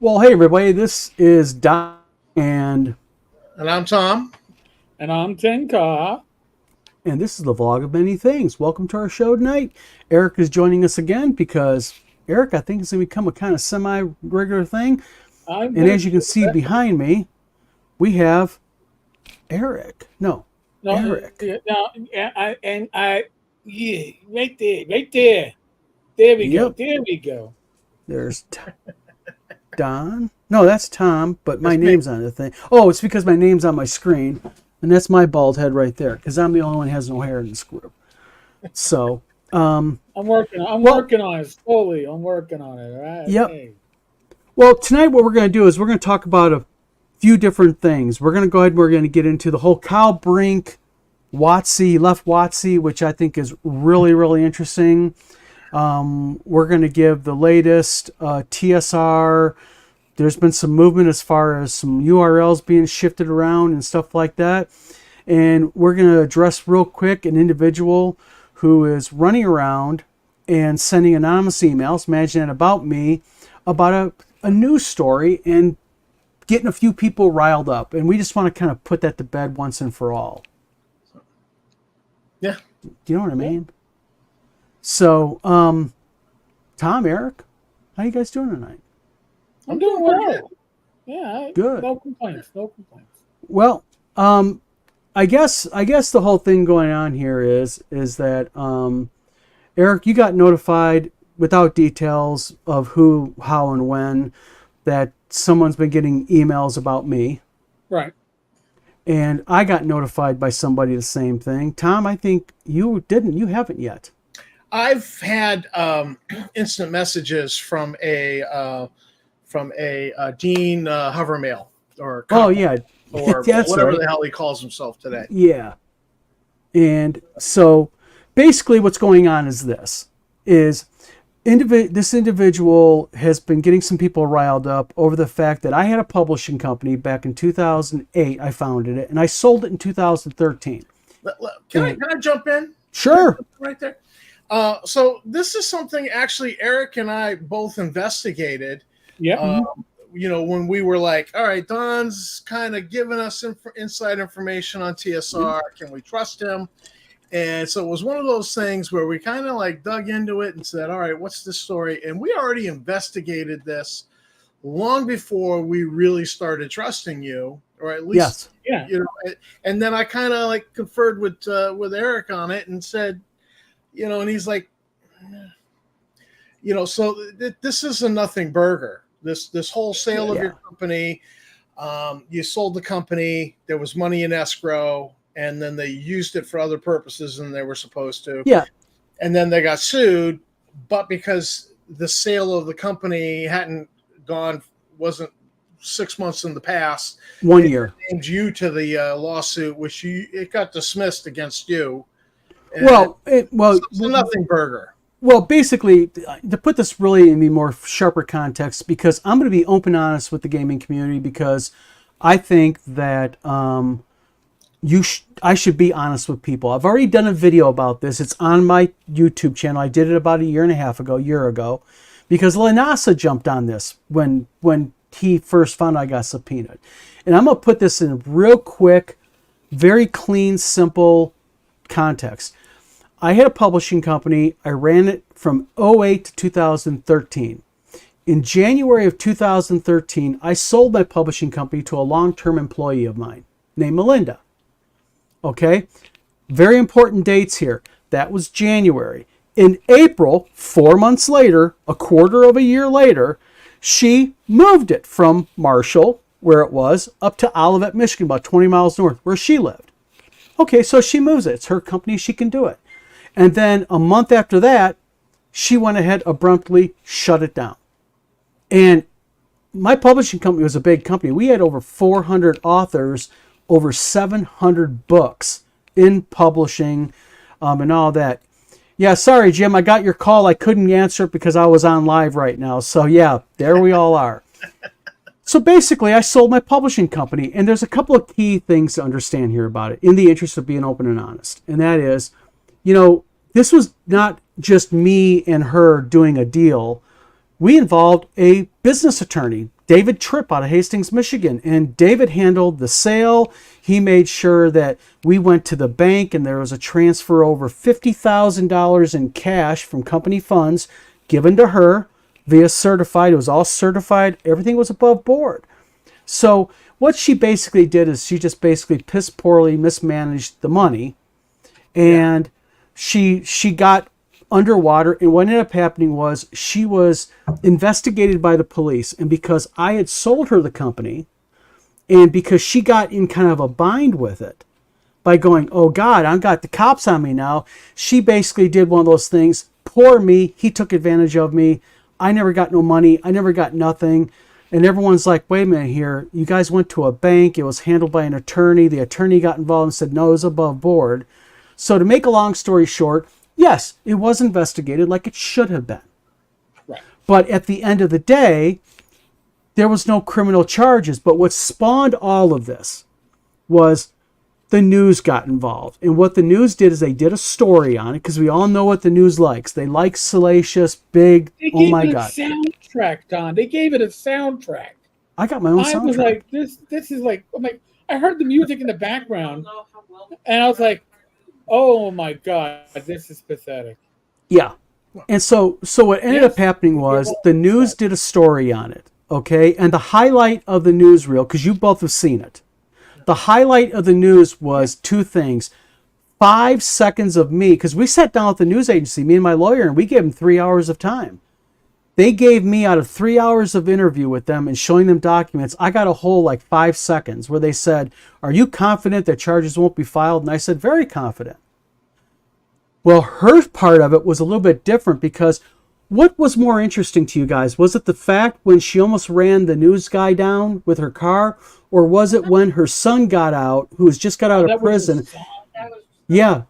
Well, hey everybody, this is Don, and I'm Tom. And I'm Tinka. this is the vlog of many things. Welcome to our show tonight. Eric is joining us again because Eric, I think, is going to become a kind of semi-regular thing. And as you can see behind me, we have Eric. Eric. Yeah, right there. There we Yep. go. There we go. There's Don. No, that's Tom, but my That's name's on the thing. Oh, it's because my name's on my screen, and that's my bald head right there, because I'm the only one who has no hair in this group. So, I'm working on it slowly. I'm working on it. All right. Yep. Hey. Well, tonight what we're going to do is we're going to talk about a few different things. We're going to go ahead and we're going to get into the whole Kyle Brink WOTC, left WOTC, which I think is really, really interesting. We're going to give the latest TSR. There's been some movement as far as some URLs being shifted around and stuff like that. And we're going to address real quick an individual who is running around and sending anonymous emails, imagine that about me, about a news story and getting a few people riled up. And we just want to kind of put that to bed once and for all. Yeah. Do you know what I mean? So, Tom, Eric, how you guys doing tonight? I'm doing well. Yeah. Good. No complaints. Well, I guess the whole thing going on here is that Eric, you got notified without details of who, how, and when that someone's been getting emails about me. Right. And I got notified by somebody the same thing. Tom, I think you didn't. You haven't yet. I've had instant messages from a Dean Hovermail or Oh yeah, or That's whatever right. the hell he calls himself today. Yeah. And so basically what's going on is this individual has been getting some people riled up over the fact that I had a publishing company back in 2008. I founded it and I sold it in 2013. Can I jump in? Sure. Right there. So this is something actually Eric and I both investigated. Yeah. When we were like, all right, Don's kind of giving us inside information on TSR. Can we trust him? And so it was one of those things where we kind of like dug into it and said, all right, what's this story? And we already investigated this long before we really started trusting you, or at least, yes. Yeah. And then I kind of like conferred with Eric on it and said, and he's like, so this is a nothing burger. This whole sale of your company, you sold the company, there was money in escrow, and then they used it for other purposes than they were supposed to. Yeah. And then they got sued, but because the sale of the company wasn't 6 months in the past. 1 year. Named you to the lawsuit, which it got dismissed against you. It's a nothing burger. Well, basically, to put this really in the more sharper context, because I'm going to be open and honest with the gaming community, because I think that I should be honest with people. I've already done a video about this. It's on my YouTube channel. I did it about a year ago, because Lanasa jumped on this when he first found I got subpoenaed. And I'm going to put this in real quick, very clean, simple context. I had a publishing company. I ran it from 2008 to 2013. In January of 2013, I sold my publishing company to a long-term employee of mine named Melinda. Okay? Very important dates here. That was January. In April, 4 months later, a quarter of a year later, she moved it from Marshall, where it was, up to Olivet, Michigan, about 20 miles north, where she lived. Okay, so she moves it. It's her company. She can do it. And then a month after that, she went ahead, abruptly shut it down. And my publishing company was a big company. We had over 400 authors, over 700 books in publishing, and all that. Yeah, sorry, Jim, I got your call. I couldn't answer it because I was on live right now. So yeah, there we all are. So basically, I sold my publishing company, and there's a couple of key things to understand here about it in the interest of being open and honest. And that is, this was not just me and her doing a deal. We involved a business attorney, David Tripp out of Hastings, Michigan. And David handled the sale. He made sure that we went to the bank and there was a transfer over $50,000 in cash from company funds given to her via certified. It was all certified. Everything was above board. So what she basically did is she just basically piss poorly mismanaged the money, and she got underwater. And what ended up happening was she was investigated by the police, and because I had sold her the company, and because she got in kind of a bind with it by going, oh God, I've got the cops on me now, she basically did one of those things. Poor me, he took advantage of me. I never got no money. I never got nothing. And everyone's like, wait a minute here. You guys went to a bank. It was handled by an attorney. The attorney got involved and said, no, it was above board. So to make a long story short, yes, it was investigated like it should have been. Right. But at the end of the day, there was no criminal charges. But what spawned all of this was the news got involved. And what the news did is they did a story on it, because we all know what the news likes. They like salacious, big, oh my God. They gave it a soundtrack, Don. They gave it a soundtrack. I got my own I soundtrack. was like, this is like, I'm like, I heard the music in the background, and I was like, oh my God, this is pathetic. Yeah. And so what ended up happening was the news did a story on it, okay? And the highlight of the newsreel, because you both have seen it, the highlight of the news was two things. 5 seconds of me, because we sat down with the news agency, me and my lawyer, and we gave them 3 hours of time. They gave me, out of 3 hours of interview with them and showing them documents, I got a whole like 5 seconds where they said, are you confident that charges won't be filed? And I said, very confident. Well, her part of it was a little bit different, because what was more interesting to you guys? Was it the fact when she almost ran the news guy down with her car? Or was it when her son got out, who has just got out of prison? Yeah.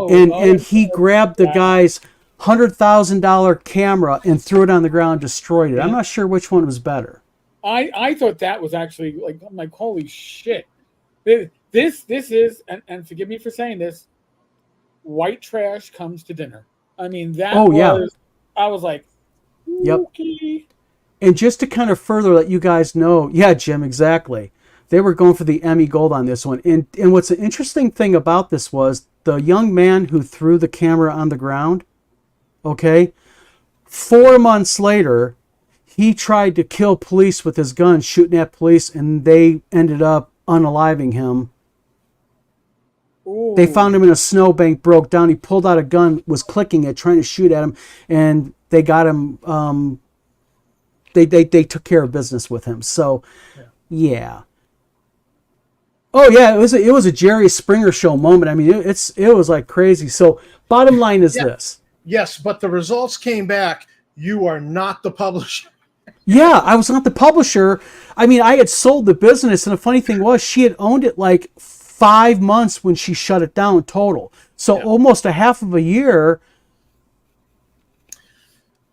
And he grabbed the guy's $100,000 camera and threw it on the ground, destroyed it. I'm not sure which one was better. I thought that was actually like, I'm like, holy shit. This is, and forgive me for saying this, white trash comes to dinner. I mean, that I was like, yep. Okay. And just to kind of further let you guys know, yeah, Jim, exactly. They were going for the Emmy Gold on this one. And what's an interesting thing about this was the young man who threw the camera on the ground, okay, 4 months later, he tried to kill police with his gun, shooting at police, and they ended up unaliving him. Ooh. They found him in a snowbank, broke down. He pulled out a gun, was clicking it, trying to shoot at him, and they got him. They took care of business with him. So, yeah. Oh yeah, it was a Jerry Springer show moment. I mean, it was like crazy. So, bottom line is this. Yes, but the results came back. You are not the publisher. Yeah, I was not the publisher. I mean, I had sold the business, and the funny thing was, she had owned it like 5 months when she shut it down total. So almost a half of a year.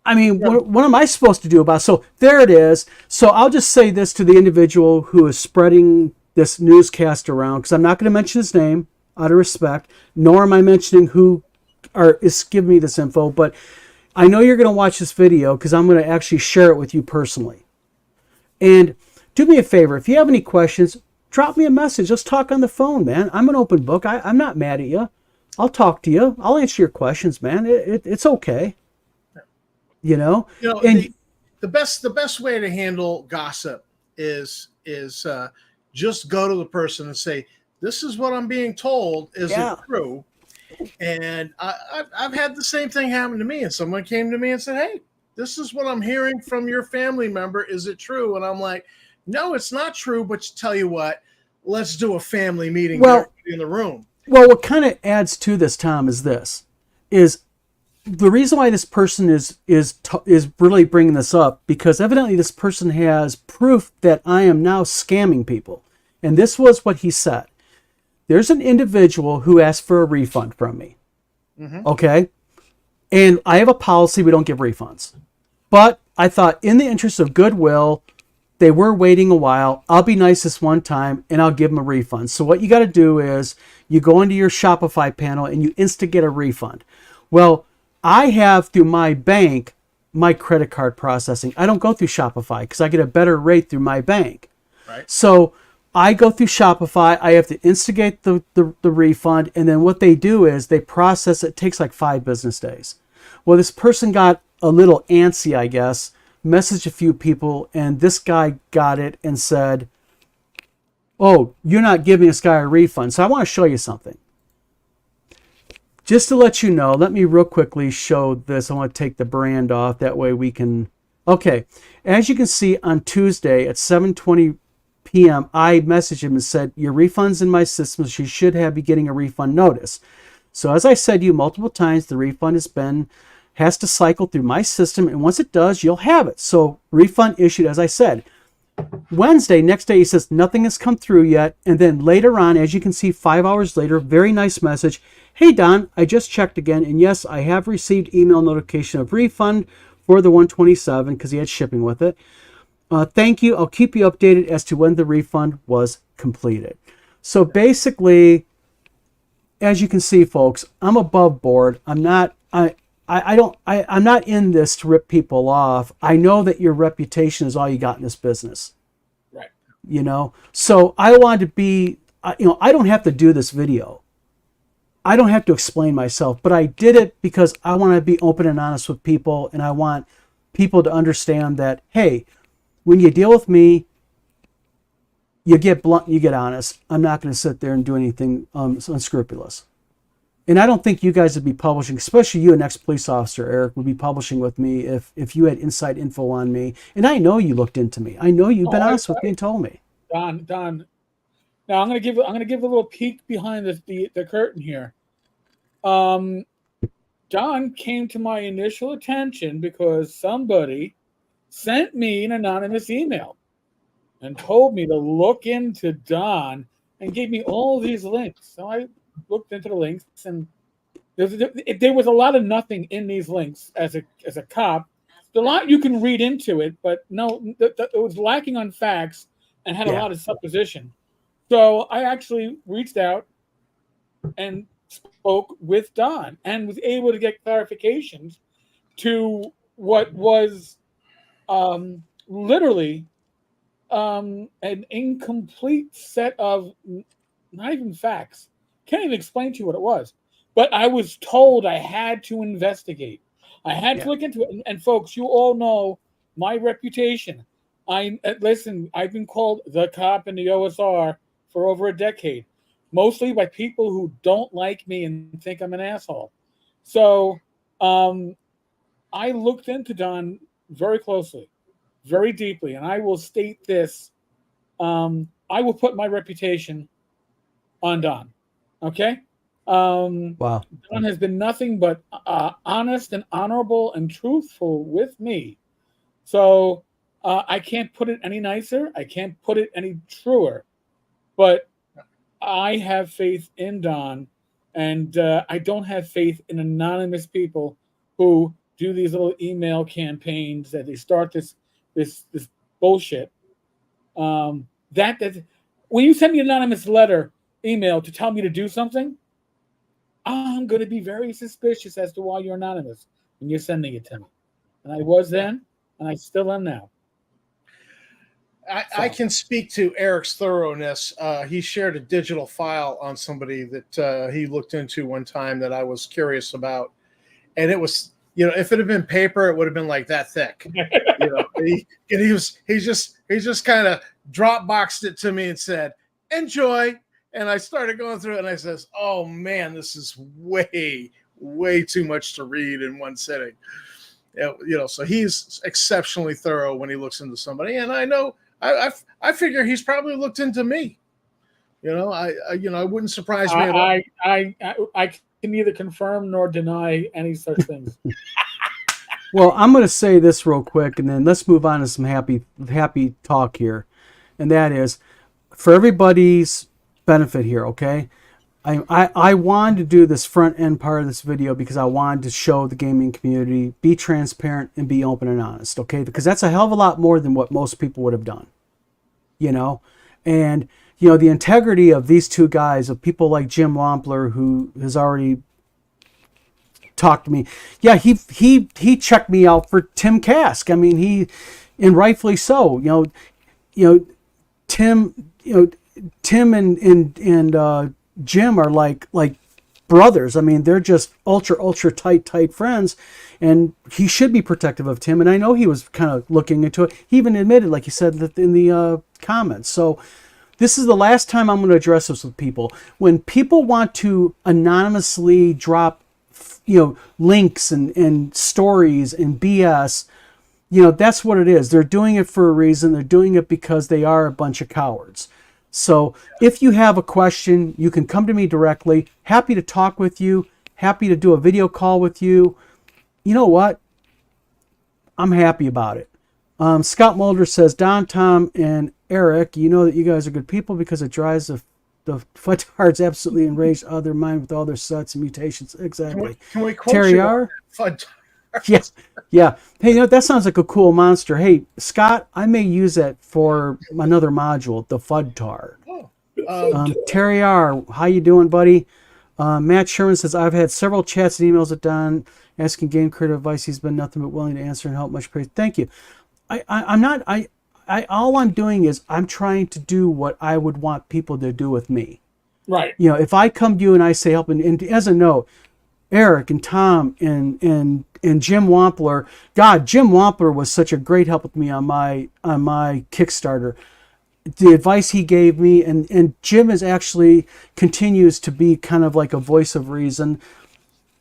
I mean, what am I supposed to do about it? So there it is. So I'll just say this to the individual who is spreading this newscast around, because I'm not going to mention his name out of respect, nor am I mentioning who is giving me this info, but I know you're going to watch this video because I'm going to actually share it with you personally. And do me a favor, if you have any questions, drop me a message. Let's talk on the phone, man. I'm an open book. I'm not mad at you. I'll talk to you. I'll answer your questions, man. It's okay. You know, and the best way to handle gossip is just go to the person and say, this is what I'm being told. Is it true? And I've had the same thing happen to me. And someone came to me and said, hey, this is what I'm hearing from your family member. Is it true? And I'm like, no, it's not true. But tell you what, let's do a family meeting in the room. Well, what kind of adds to this, Tom, is the reason why this person is really bringing this up, because evidently this person has proof that I am now scamming people. And this was what he said. There's an individual who asked for a refund from me. Mm-hmm. Okay? And I have a policy, we don't give refunds. But I thought, in the interest of goodwill, they were waiting a while. I'll be nice this one time, and I'll give them a refund. So what you got to do is you go into your Shopify panel, and you instigate a refund. Well, I have, through my bank, my credit card processing. I don't go through Shopify because I get a better rate through my bank. Right. So I go through Shopify. I have to instigate the refund. And then what they do is they process it. It takes like 5 business days. Well, this person got a little antsy, I guess, messaged a few people, and this guy got it and said, oh, you're not giving this guy a refund. So I want to show you something. Just to let you know, let me real quickly show this. I want to take the brand off. That way we can... Okay. As you can see on Tuesday at 7:20 p.m., I messaged him and said, your refund's in my system, so you should be getting a refund notice. So as I said to you multiple times, the refund has to cycle through my system, and once it does, you'll have it. So refund issued, as I said. Wednesday, next day, he says nothing has come through yet. And then later on, as you can see, 5 hours later, very nice message. Hey, Don, I just checked again. And yes, I have received email notification of refund for the 127 because he had shipping with it. Thank you. I'll keep you updated as to when the refund was completed. So basically, as you can see, folks, I'm above board. I'm not in this to rip people off. I know that your reputation is all you got in this business. Right. You know, so I wanted to be, I don't have to do this video. I don't have to explain myself, but I did it because I want to be open and honest with people, and I want people to understand that, hey, when you deal with me, you get blunt, you get honest. I'm not going to sit there and do anything unscrupulous. And I don't think you guys would be publishing, especially you, an ex-police officer, Eric, would be publishing with me if you had inside info on me. And I know you looked into me. I know you've been honest with me and told me. Don. Now I'm gonna give a little peek behind the curtain here. Don came to my initial attention because somebody sent me an anonymous email and told me to look into Don and gave me all these links. So I looked into the links, and there was a lot of nothing in these links as a cop. There's a lot you can read into it, but no, it was lacking on facts and had a lot of supposition. So I actually reached out and spoke with Don and was able to get clarifications to what was literally an incomplete set of not even facts. Can't even explain to you what it was, but I was told I had to investigate. I had to look into it. And folks, you all know my reputation. Listen, I've been called the cop in the OSR for over a decade, mostly by people who don't like me and think I'm an asshole. So I looked into Don very closely, very deeply, and I will state this. I will put my reputation on Don. Okay. Wow. Don has been nothing but honest and honorable and truthful with me. So I can't put it any nicer. I can't put it any truer. But I have faith in Don, and I don't have faith in anonymous people who do these little email campaigns that they start this bullshit. That when you send me an anonymous email to tell me to do something, I'm going to be very suspicious as to why you're anonymous when you're sending it to me. And I was then, and I still am now. I can speak to Eric's thoroughness. He shared a digital file on somebody that he looked into one time that I was curious about. And it was, if it had been paper, it would have been like that thick. He just kind of Dropboxed it to me and said, enjoy. And I started going through it, and I says, oh, man, this is way, way too much to read in one sitting. So he's exceptionally thorough when he looks into somebody. And I know, I figure he's probably looked into me. It wouldn't surprise me at all. I can neither confirm nor deny any such things. Well, I'm going to say this real quick, and then let's move on to some happy talk here. And that is, for everybody's benefit here, okay? I wanted to do this front end part of this video because I wanted to show the gaming community, be transparent and be open and honest, okay? Because that's a hell of a lot more than what most people would have done, And, the integrity of these two guys, of people like Jim Wampler, who has already talk to me. Yeah, he checked me out for Tim Kask. I mean, and rightfully so. Tim and Jim are like brothers. I mean, they're just ultra tight friends, and he should be protective of Tim. And I know he was kind of looking into it. He even admitted, like you said in the comments. So this is the last time I'm going to address this with people. When people want to anonymously drop, links and stories and BS, that's what it is. They're doing it for a reason. They're doing it because they are a bunch of cowards. So if you have a question, you can come to me directly. Happy to talk with you. Happy to do a video call with you. You know what? I'm happy about it. Scott Mulder says, Don, Tom, and Eric, you know that you guys are good people because it drives the futards absolutely enraged out of their mind with all their suts and mutations. Exactly. Can we quote Terry you R? Futards? Yes. Yeah. Hey, that sounds like a cool monster. Hey, Scott, I may use that for another module, the Fudtard. Terry R, how you doing, buddy? Matt Sherman says, I've had several chats and emails with Don asking game creator advice. He's been nothing but willing to answer and help. Much praise. Thank you. All I'm doing is I'm trying to do what I would want people to do with me. Right. If I come to you and I say help, and as a note, Eric and Tom and Jim Wampler, God, Jim Wampler was such a great help with me on my Kickstarter. The advice he gave me, and Jim is actually continues to be kind of like a voice of reason.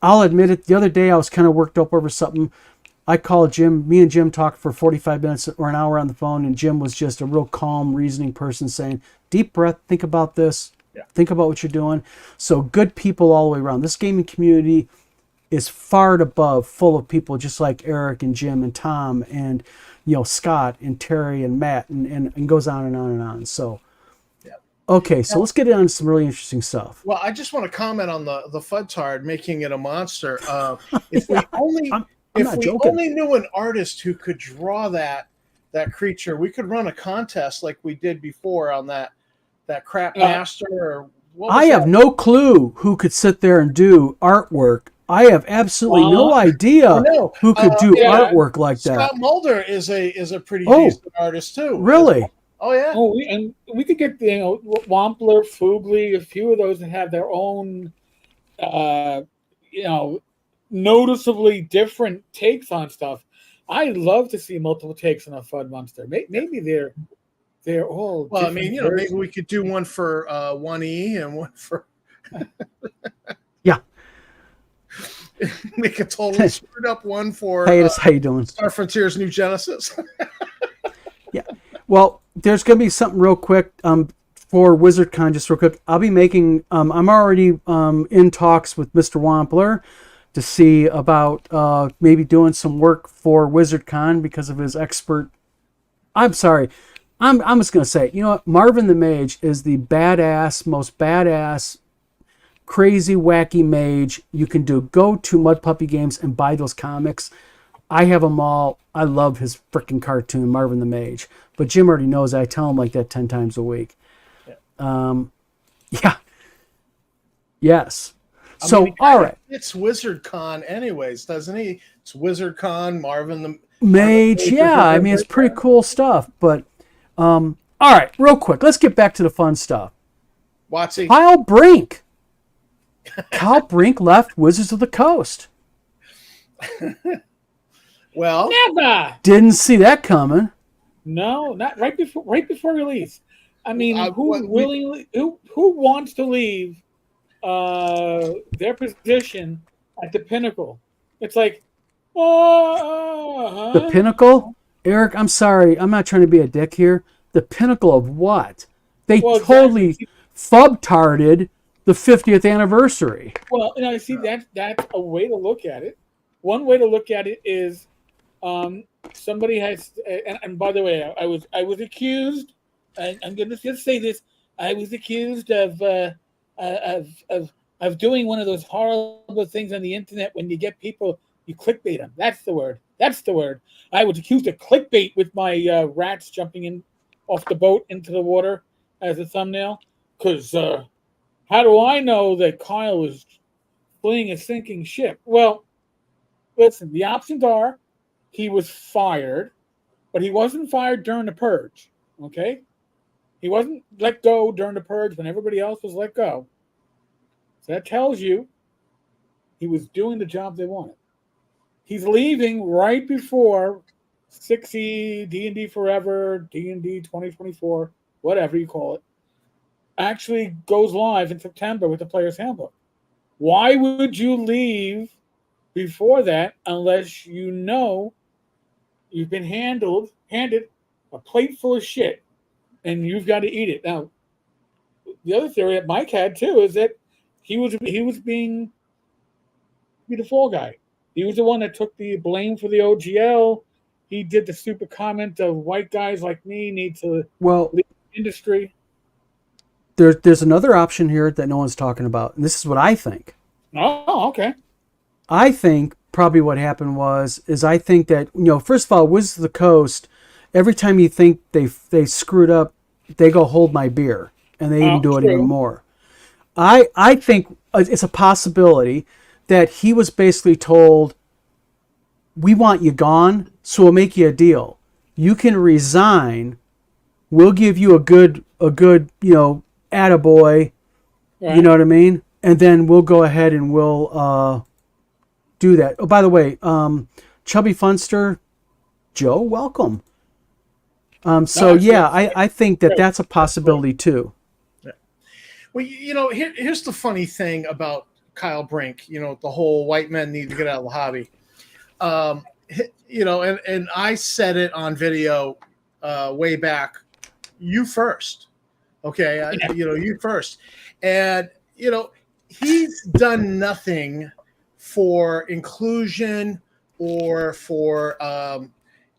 I'll admit it. The other day I was kind of worked up over something. I called Jim. Me and Jim talked for 45 minutes or an hour on the phone, and Jim was just a real calm, reasoning person saying, deep breath, think about this, think about what you're doing. So good people all the way around. This gaming community is far and above full of people just like Eric and Jim and Tom and Scott and Terry and Matt and goes on and on and on. So okay, so let's get on some really interesting stuff. Well, I just want to comment on the Fudtard making it a monster. If we only only knew an artist who could draw that creature, we could run a contest like we did before on that crap master. Or I have no clue who could sit there and do artwork. I have absolutely no idea who could do artwork like that. Scott Mulder is a pretty decent artist too. Really? Oh yeah. Oh, we could get Wampler, Fugly, a few of those that have their own, noticeably different takes on stuff. I love to see multiple takes on a Fud Monster. Maybe they're all. Well, I mean, maybe we could do one for 1E and one for. Yeah. Make a totally screwed up one for. Hey, how you doing? Star Frontiers New Genesis. Yeah. Well, there's going to be something real quick for WizardCon, just real quick. I'll be making, I'm already in talks with Mr. Wampler to see about maybe doing some work for WizardCon because of his expert. I'm sorry. I'm just going to say, Marvin the Mage is the most badass, crazy, wacky mage you can do. Go to Mud Puppy Games and buy those comics. I have them all. I love his freaking cartoon, Marvin the Mage. But Jim already knows I tell him like that 10 times a week. Yeah. Yes. So, all right. It's WizardCon anyways, doesn't he? It's WizardCon, Marvin the Mage. Yeah, I mean, it's pretty cool stuff. But, all right, real quick. Let's get back to the fun stuff. WOTC. Kyle Brink. Kyle Brink left Wizards of the Coast. Well, never. Didn't see that coming. No, not right before release. I mean, who wants to leave their position at the Pinnacle? It's like, the Pinnacle? Eric, I'm sorry. I'm not trying to be a dick here. The Pinnacle of what? They totally fub-tarded the 50th anniversary. Well, see, that's a way to look at it. One way to look at it is somebody has, and by the way, I was accused. I'm going to just say this. I was accused of doing one of those horrible things on the internet when you get people, you clickbait them. That's the word. I was accused of clickbait with my rats jumping in off the boat into the water as a thumbnail. Because how do I know that Kyle is fleeing a sinking ship? Well, listen, the options are he was fired, but he wasn't fired during the purge. Okay? He wasn't let go during the purge when everybody else was let go. So that tells you he was doing the job they wanted. He's leaving right before 6E, D&D Forever, D&D 2024, whatever you call it, actually goes live in September with the Player's Handbook. Why would you leave before that unless you know you've been handed a plate full of shit and you've got to eat it? Now, the other theory that Mike had too is that he was being the fall guy. He was the one that took the blame for the OGL. He did the stupid comment of white guys like me need to leave the industry. There's another option here that no one's talking about, and this is what I think. Oh, okay. I think probably what happened is I think that, first of all, Wizards of the Coast, every time you think they screwed up, they go hold my beer, and they even do it even more. I think it's a possibility that he was basically told, we want you gone, so we'll make you a deal. You can resign. We'll give you a good, attaboy. Right. You know what I mean? And then we'll go ahead and we'll do that. Oh, by the way, Chubby Funster, Joe, welcome. I think that's a possibility too. Yeah. Well, here's the funny thing about Kyle Brink, the whole white men need to get out of the hobby. And I said it on video way back, you first. Okay. You first. And, he's done nothing for inclusion or for,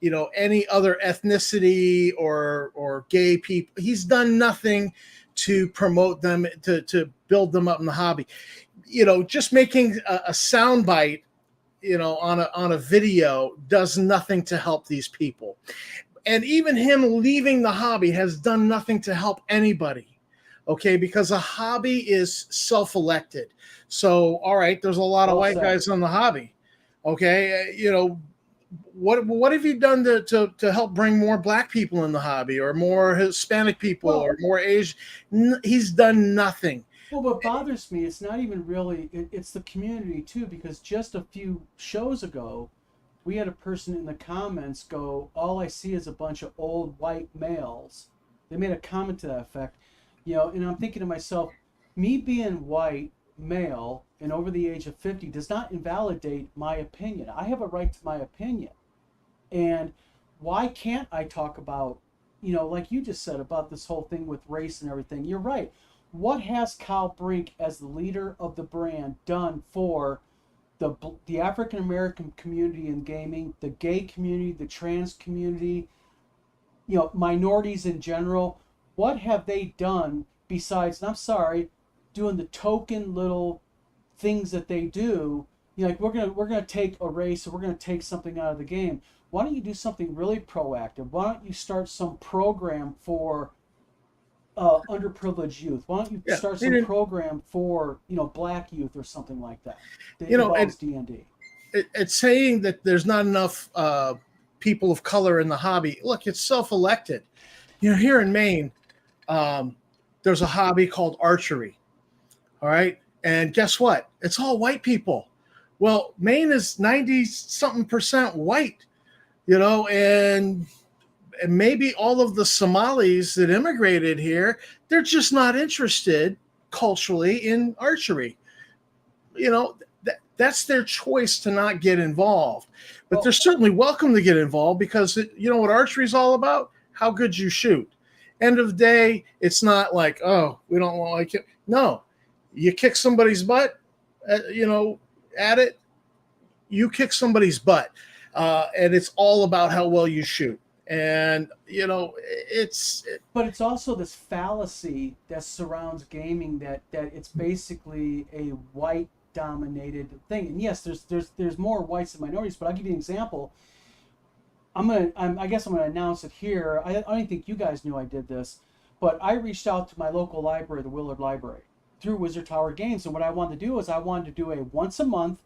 any other ethnicity or gay people. He's done nothing to promote them, to build them up in the hobby. Just making a soundbite, on a video does nothing to help these people. And even him leaving the hobby has done nothing to help anybody. Okay, because a hobby is self-elected. So, all right, there's a lot of white guys in the hobby. Okay, what have you done to help bring more black people in the hobby, or more Hispanic people, or more Asian? He's done nothing. Well, what bothers me, it's not even really, it's the community too, because just a few shows ago, we had a person in the comments go, all I see is a bunch of old white males. They made a comment to that effect. And I'm thinking to myself, me being white, male, and over the age of 50 does not invalidate my opinion. I have a right to my opinion. And why can't I talk about, like you just said about this whole thing with race and everything? You're right. What has Kyle Brink, as the leader of the brand, done for the African American community in gaming, the gay community, the trans community, minorities in general? What have they done besides, and I'm sorry, doing the token little things that they do? Like we're gonna take a race, or we're gonna take something out of the game. Why don't you do something really proactive? Why don't you start some program for underprivileged youth? Why don't you start some program for black youth or something like that? Involves D&D. It's saying that there's not enough people of color in the hobby. Look, it's self-elected. Here in Maine, there's a hobby called archery. All right, and guess what? It's all white people. Well, Maine is 90-something% white. And maybe all of the Somalis that immigrated here, they're just not interested culturally in archery. That's their choice to not get involved. But they're certainly welcome to get involved, because what archery is all about? How good you shoot. End of the day, it's not like, oh, we don't like it. No, you kick somebody's butt, at it, you kick somebody's butt. And it's all about how well you shoot. And, But it's also this fallacy that surrounds gaming that it's basically a white-dominated thing. And yes, there's more whites than minorities, but I'll give you an example. I guess I'm gonna announce it here. I don't think you guys knew I did this, but I reached out to my local library, the Willard Library, through Wizard Tower Games, and what I wanted to do is I wanted to do a once a month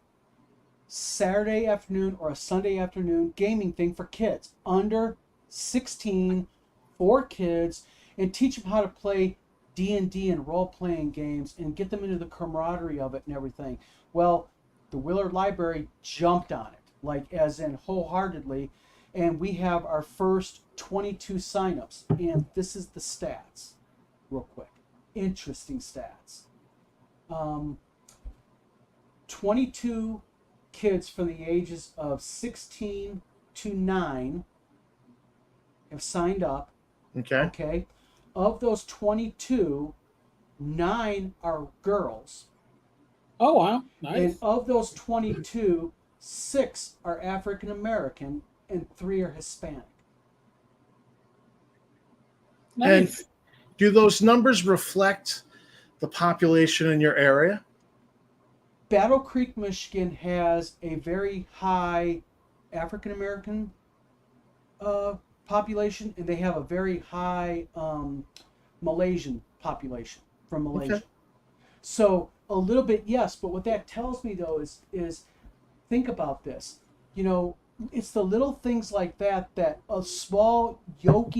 Saturday afternoon or a Sunday afternoon gaming thing for kids under 16, for kids, and teach them how to play D&D and role-playing games and get them into the camaraderie of it and everything. Well, the Willard Library jumped on it, like as in wholeheartedly, and we have our first 22 signups. And this is the stats, real quick. Interesting stats. 22 kids from the ages of 16 to 9 have signed up. Okay. Of those 22, 9 are girls. Oh, wow. Nice. And of those 22, 6 are African American and 3 are Hispanic. Nice. And do those numbers reflect the population in your area? Battle Creek, Michigan has a very high African American population, and they have a very high Malaysian population from Malaysia. Okay. So a little bit, yes, but what that tells me though is think about this. You know, it's the little things like that a small yoke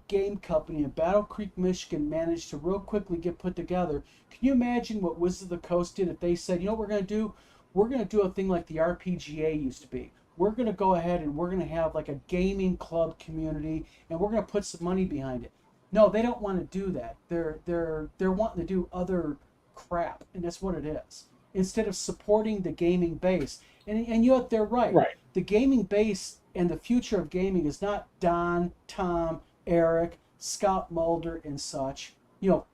game company in Battle Creek, Michigan managed to real quickly get put together. Can you imagine what Wizards of the Coast did if they said, you know what we're going to do? We're going to do a thing like the RPGA used to be. We're going to go ahead and we're going to have like a gaming club community, and we're going to put some money behind it. No, they don't want to do that. They're wanting to do other crap, and that's what it is. Instead of supporting the gaming base. And you know what, they're right. The gaming base and the future of gaming is not Don, Tom, Eric, Scott Mulder, and such, you know,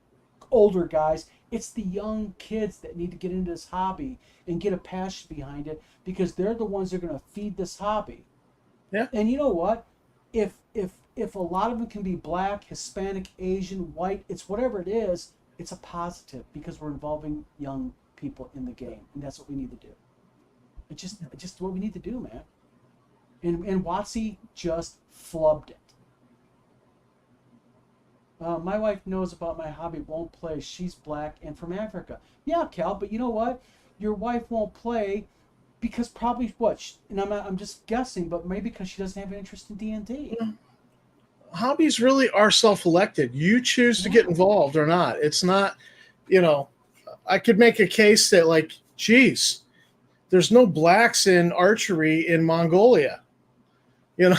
older guys. It's the young kids that need to get into this hobby and get a passion behind it, because they're the ones that are going to feed this hobby. Yeah. And you know what? If a lot of them can be black, Hispanic, Asian, white, it's whatever it is, it's a positive, because we're involving young people in the game, and that's what we need to do. It's just what we need to do, man. And WOTC just flubbed it. My wife knows about my hobby, won't play. She's black and from Africa. Yeah, Cal, but you know what? Your wife won't play because probably what? And I'm just guessing, but maybe because she doesn't have an interest in D&D. Hobbies really are self-elected. You choose to get involved or not. It's not, you know, I could make a case that, like, geez, there's no blacks in archery in Mongolia. You know?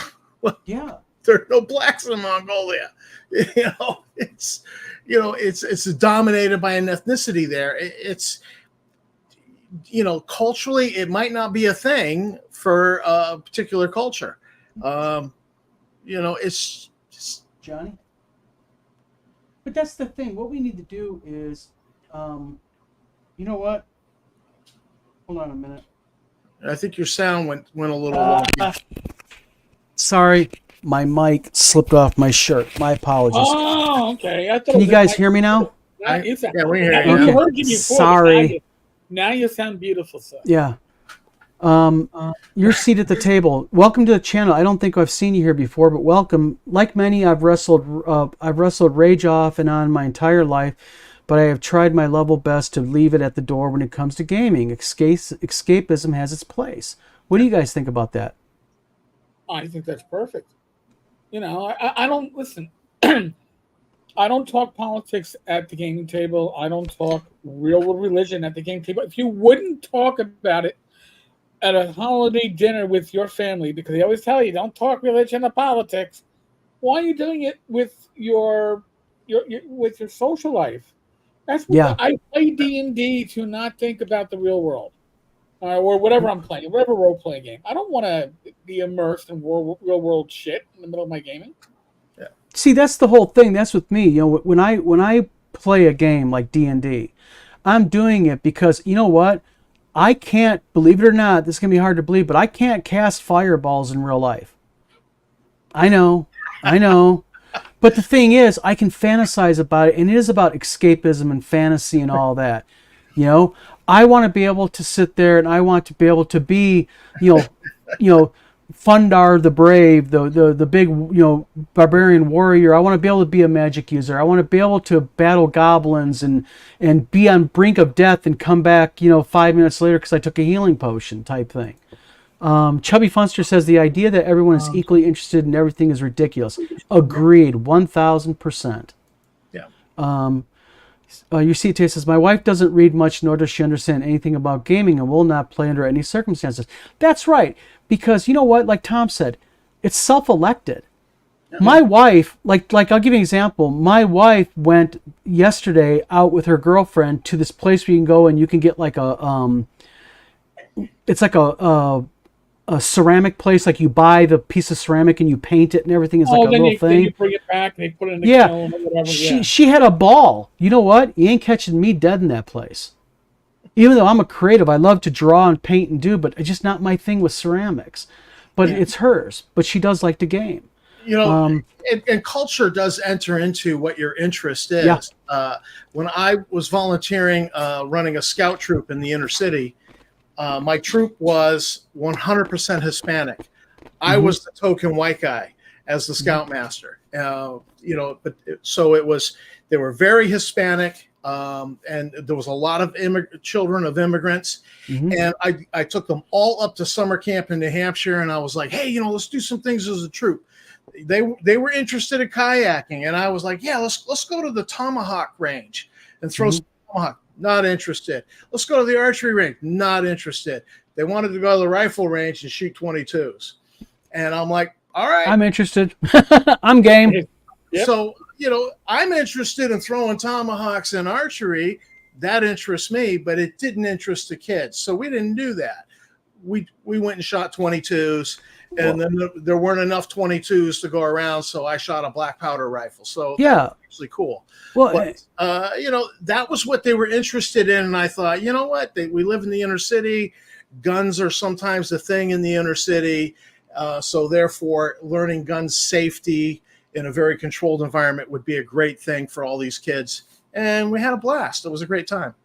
Yeah. There are no blacks in Mongolia. It's dominated by an ethnicity there. It's, you know, culturally, it might not be a thing for a particular culture. You know, it's just Johnny. But that's the thing. What we need to do is, you know what? Hold on a minute. I think your sound went a little wonky. Sorry, my mic slipped off my shirt. My apologies. Oh, okay. Can you guys hear me now? Yeah, we hear you. you. Okay. Sorry. Now you sound beautiful, sir. Yeah. Your seat at the table. Welcome to the channel. I don't think I've seen you here before, but welcome. Like many, I've wrestled rage off and on my entire life, but I have tried my level best to leave it at the door when it comes to gaming. Escapism has its place. What do you guys think about that? I think that's perfect. You know, I don't listen. I don't talk politics at the gaming table. I don't talk real world religion at the gaming table. If you wouldn't talk about it at a holiday dinner with your family, because they always tell you don't talk religion or politics, why are you doing it with your social life? That's what I play D&D to not think about the real world, or whatever I'm playing, whatever role playing game. I don't want to be immersed in real world shit in the middle of my gaming. Yeah. See, that's the whole thing. That's with me. You know, when I play a game like D&D, I'm doing it because, you know what? I can't, believe it or not, this is going to be hard to believe, but I can't cast fireballs in real life. I know. But the thing is, I can fantasize about it, and it is about escapism and fantasy and all that. You know, I want to be able to sit there, and I want to be able to be, you know, Fundar the Brave, the big, barbarian warrior. I want to be able to be a magic user. I want to be able to battle goblins and be on brink of death and come back, 5 minutes later because I took a healing potion type thing. Chubby Funster says the idea that everyone is equally interested in everything is ridiculous. Agreed, 1,000%. Yeah. UCT says, my wife doesn't read much, nor does she understand anything about gaming and will not play under any circumstances. That's right, because you know what? Like Tom said, it's self-elected. Yeah. My wife, like I'll give you an example. My wife went yesterday out with her girlfriend to this place where you can go and you can get like it's like a ceramic place, like you buy the piece of ceramic and you paint it and everything. It's like a little thing. Then you bring it back and they put it in the kiln or whatever. She had a ball. You know what? You ain't catching me dead in that place. Even though I'm a creative, I love to draw and paint and do, but it's just not my thing with ceramics. But it's hers. But she does like to game. And culture does enter into what your interest is. Yeah. When I was volunteering, running a scout troop in the inner city, my troop was 100% Hispanic. I was the token white guy as the scoutmaster. But so it was. They were very Hispanic, and there was a lot of children of immigrants. And I took them all up to summer camp in New Hampshire, and I was like, hey, let's do some things as a troop. They were interested in kayaking, and I was like, yeah, let's go to the tomahawk range and throw some tomahawk. Not interested. Let's go to the archery range. Not interested. They wanted to go to the rifle range and shoot 22s. And I'm like, all right. I'm interested. I'm game. Yep. So, I'm interested in throwing tomahawks and archery. That interests me, but it didn't interest the kids. So we didn't do that. We went and shot 22s. And then there weren't enough 22s to go around, so I shot a black powder rifle. So that was actually cool. Well, but, that was what they were interested in, and I thought, you know what? We live in the inner city. Guns are sometimes a thing in the inner city, so therefore, learning gun safety in a very controlled environment would be a great thing for all these kids. And we had a blast. It was a great time.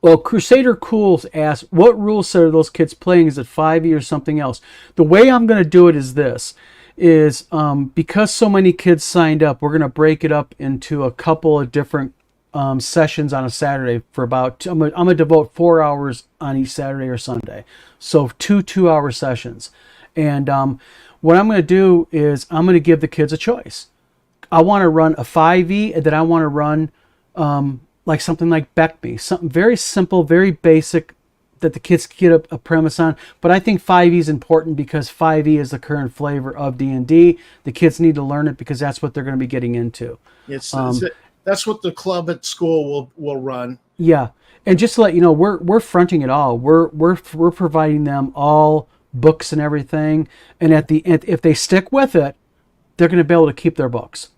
Well, Crusader Cools asked, what rules set are those kids playing? Is it 5e or something else? The way I'm going to do it is this, because so many kids signed up, we're going to break it up into a couple of different sessions on a Saturday for about, I'm going to devote 4 hours on each Saturday or Sunday. So 2 2-hour sessions. And what I'm going to do is I'm going to give the kids a choice. I want to run a 5e, and then I want to run like something like Beckme, something very simple, very basic that the kids get a premise on. But I think 5e is important because 5e is the current flavor of D&D. The kids need to learn it because that's what they're going to be getting into. That's what the club at school will run. Yeah, and just to let you know, we're fronting it all. We're providing them all books and everything. And at the end, if they stick with it, they're going to be able to keep their books.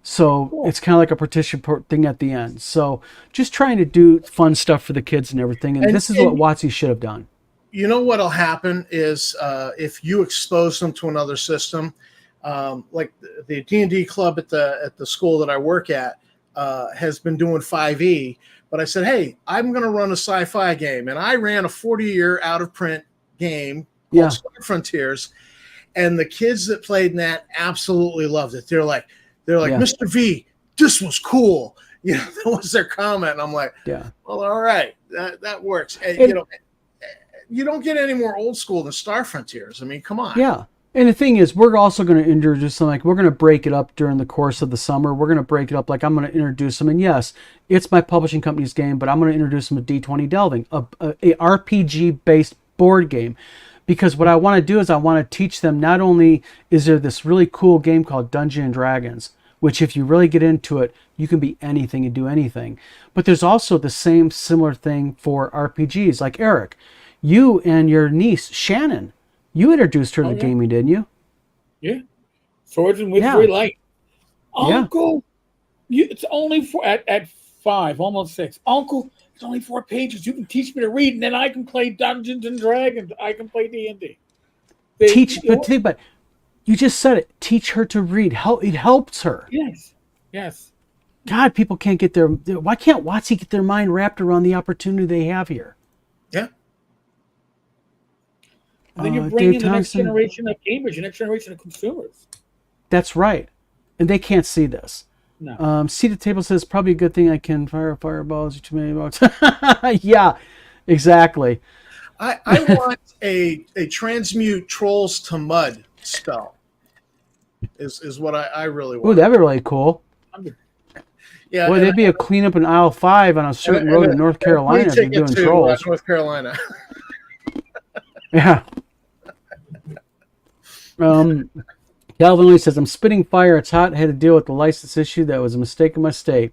So it's kind of like a partition thing at the end. So just trying to do fun stuff for the kids and everything. And this is what WOTC should have done. You know what'll happen is if you expose them to another system, like the D&D club at the school that I work at has been doing 5e. But I said, hey, I'm going to run a sci-fi game. And I ran a 40-year out-of-print game called Star Frontiers. And the kids that played in that absolutely loved it. They're like, Mr. V, this was cool. That was their comment. And I'm like, well, all right, that works. And, you don't get any more old school than Star Frontiers. I mean, come on. Yeah. And the thing is, we're also going to introduce them, like we're going to break it up during the course of the summer. We're going to break it up, like I'm going to introduce them. And yes, it's my publishing company's game, but I'm going to introduce them to D20 Delving, a RPG-based board game. Because what I want to do is I want to teach them, not only is there this really cool game called Dungeons & Dragons, which if you really get into it, you can be anything and do anything. But there's also the same similar thing for RPGs. Like Eric, you and your niece, Shannon, you introduced her to gaming, didn't you? Yeah. Swords and Wizardry Light. Uncle, it's only at 5, almost 6. Uncle, it's only 4 pages. You can teach me to read, and then I can play Dungeons and Dragons. I can play D&D. But think about it. You just said it. Teach her to read. It helps her. Yes. God, people can't get their. Why can't WOTC get their mind wrapped around the opportunity they have here? Yeah. And then you bring Dave in the next Thompson. generation of gamers, the next generation of consumers. That's right. And they can't see this. No. Seat at table says probably a good thing I can fire fireballs. Too many bucks. Yeah, exactly. I want a transmute trolls to mud spell. Is what I really want. Ooh, that'd be really cool. Yeah, Boy, there'd be a cleanup in aisle 5 on a certain road in North Carolina if you're doing trolls. North Carolina. Yeah. Calvin Lee says, I'm spitting fire. It's hot. I had to deal with the license issue. That was a mistake in my state.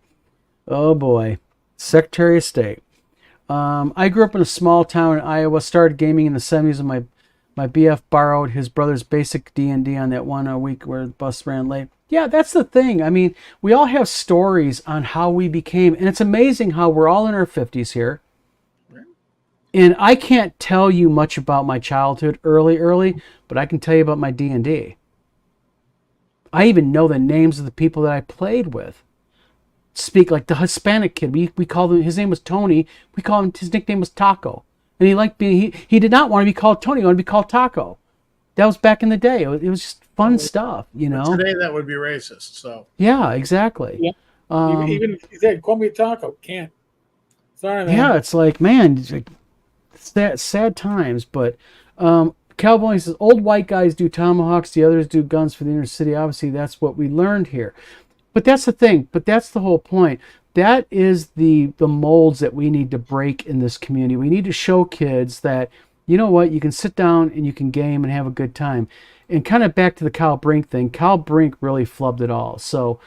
Oh, boy. Secretary of State. I grew up in a small town in Iowa. Started gaming in the 70s, and my BF borrowed his brother's basic D&D on that one week where the bus ran late. Yeah, that's the thing. I mean, we all have stories on how we became, and it's amazing how we're all in our 50s here. And I can't tell you much about my childhood early, but I can tell you about my D&D. I even know the names of the people that I played with. Speak like the Hispanic kid. We called him, his name was Tony. We called him, his nickname was Taco. And he liked being, he did not want to be called Tony, he wanted to be called Taco. That was back in the day. It was just fun stuff, you know. But today that would be racist. So yeah, exactly. Yeah. Even if you said, call me a taco, can't. Sorry, man. Yeah, it's like, man, it's sad times. But Cowboy says, old white guys do tomahawks, the others do guns for the inner city. Obviously, that's what we learned here. But that's the thing. But that's the whole point. That is the molds that we need to break in this community. We need to show kids that, you know what, you can sit down and you can game and have a good time. And kind of back to the Kyle Brink thing, Kyle Brink really flubbed it all. So,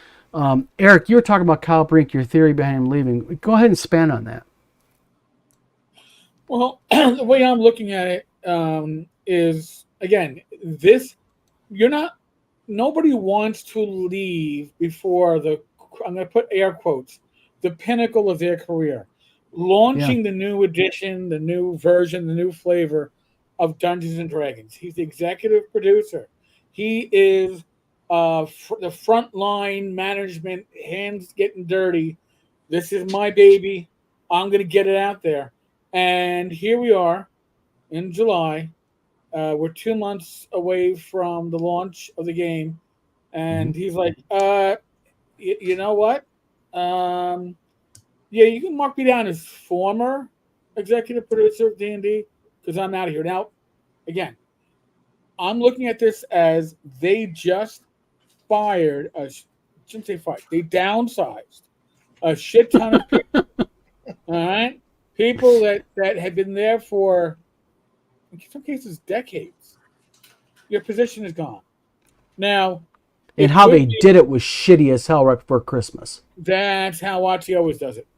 Eric, you were talking about Kyle Brink, your theory behind him leaving. Go ahead and expand on that. Well, the way I'm looking at it is, again, nobody wants to leave before I'm going to put air quotes, the pinnacle of their career. Launching the new edition, the new version, the new flavor of Dungeons and Dragons. He's the executive producer. He is the frontline management, hands getting dirty. This is my baby. I'm going to get it out there. And here we are in July. We're 2 months away from the launch of the game. And he's like, you know what? Yeah, you can mark me down as former executive producer of D&D because I'm out of here. Now, again, I'm looking at this as they just fired shouldn't say fired. They downsized a shit ton of people. All right? People that had been there for, in some cases, decades. Your position is gone. Now, and how they did it was shitty as hell right before Christmas. That's how WOTC always does it.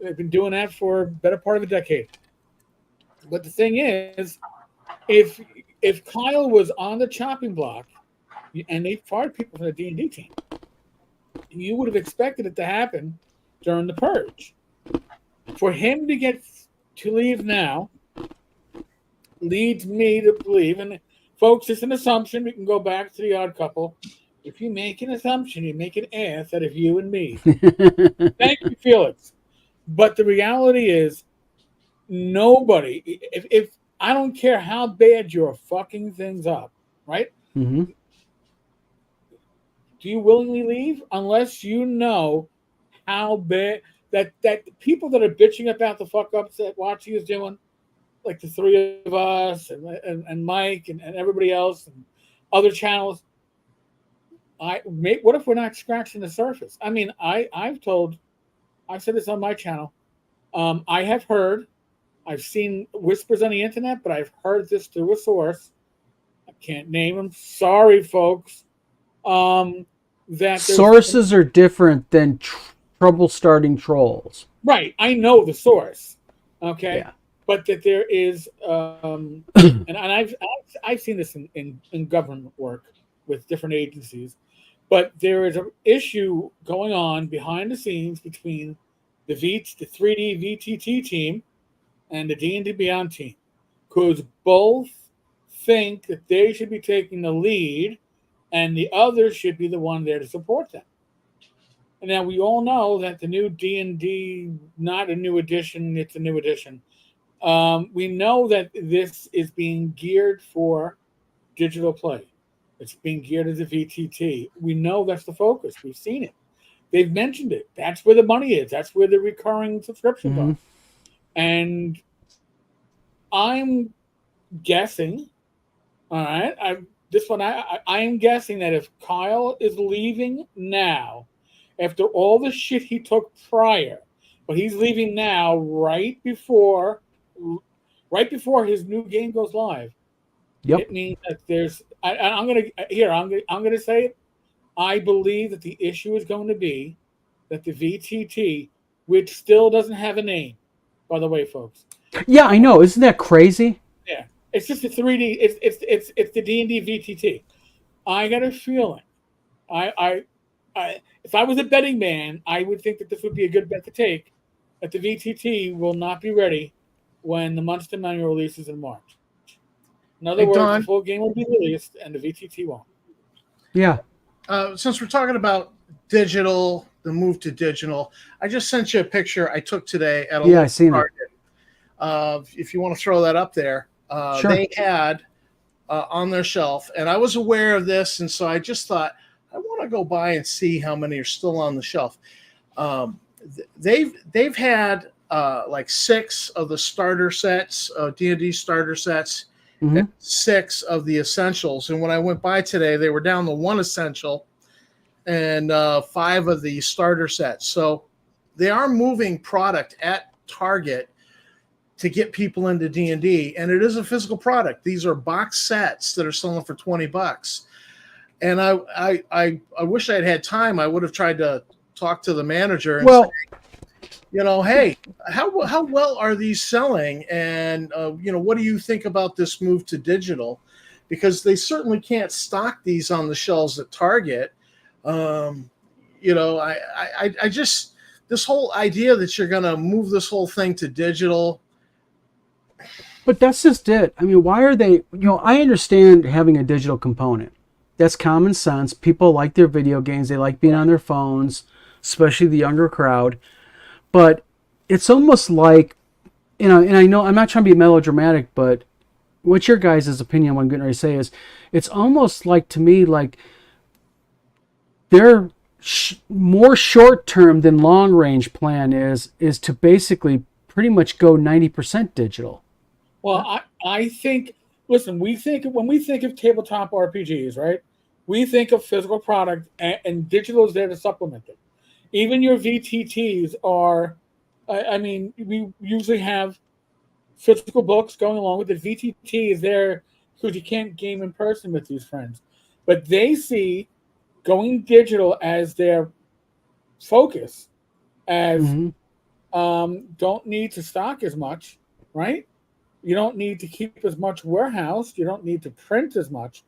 They've been doing that for a better part of a decade. But the thing is, if Kyle was on the chopping block and they fired people from the D&D team, you would have expected it to happen during the purge. For him to leave now leads me to believe, and folks, it's an assumption. We can go back to the Odd Couple. If you make an assumption, you make an ass out of you and me. Thank you, Felix. But the reality is, nobody, if I don't care how bad you're fucking things up, right? Mm-hmm. Do you willingly leave? Unless you know how bad that people that are bitching about the fuck ups that WOTC is doing, like the three of us and Mike and everybody else and other channels. What if we're not scratching the surface? I mean, I've said this on my channel. I have heard, I've seen whispers on the internet, but I've heard this through a source. I can't name them. Sorry, folks. That sources are different than trouble starting trolls. Right. I know the source. Okay. Yeah. But that there is, and I've seen this in government work with different agencies, but there is an issue going on behind the scenes between the 3D VTT team and the D&D Beyond team, because both think that they should be taking the lead and the others should be the one there to support them. And now we all know that the new D&D, not a new edition, it's a new edition, We know that this is being geared for digital play. It's being geared as a VTT. We know that's the focus. We've seen it. They've mentioned it. That's where the money is. That's where the recurring subscriptions are. And I'm guessing, all right, I am guessing that if Kyle is leaving now, after all the shit he took prior, but he's leaving now right before his new game goes live. Yep. It means that I'm gonna say it. I believe that the issue is going to be that the VTT, which still doesn't have a name, by the way, folks. Yeah, I know. Isn't that crazy? Yeah, it's just a 3D. It's the D&D VTT. I got a feeling. If I was a betting man, I would think that this would be a good bet to take. That the VTT will not be ready when the Monster Manual releases in March. In other words, the full game will be released and the VTT won't. Yeah. Since we're talking about digital, the move to digital, I just sent you a picture I took today at a local Target. If you want to throw that up there, sure. They had on their shelf, and I was aware of this, and so I just thought I want to go by and see how many are still on the shelf. They've had like 6 of the starter sets, D&D starter sets. And 6 of the essentials. And when I went by today, they were down to 1 essential and 5 of the starter sets. So they are moving product at Target to get people into D&D, and it is a physical product. These are box sets that are selling for $20. And I wish I'd had time. I would have tried to talk to the manager and say, hey, how well are these selling? And, what do you think about this move to digital? Because they certainly can't stock these on the shelves at Target. I just, this whole idea that you're going to move this whole thing to digital. But that's just it. I mean, why are they, I understand having a digital component. That's common sense. People like their video games. They like being on their phones, especially the younger crowd. But it's almost like, and I know I'm not trying to be melodramatic, but what's your guys' opinion? What I'm getting ready to say is, it's almost like, to me, like their more short-term than long-range plan is to basically pretty much go 90% digital. Well, I think, listen, when we think of tabletop RPGs, right? We think of physical product, and digital is there to supplement it. Even your VTTs are, we usually have physical books going along with it. VTT is there because you can't game in person with these friends. But they see going digital as their focus, as don't need to stock as much, right? You don't need to keep as much warehouse. You don't need to print as much.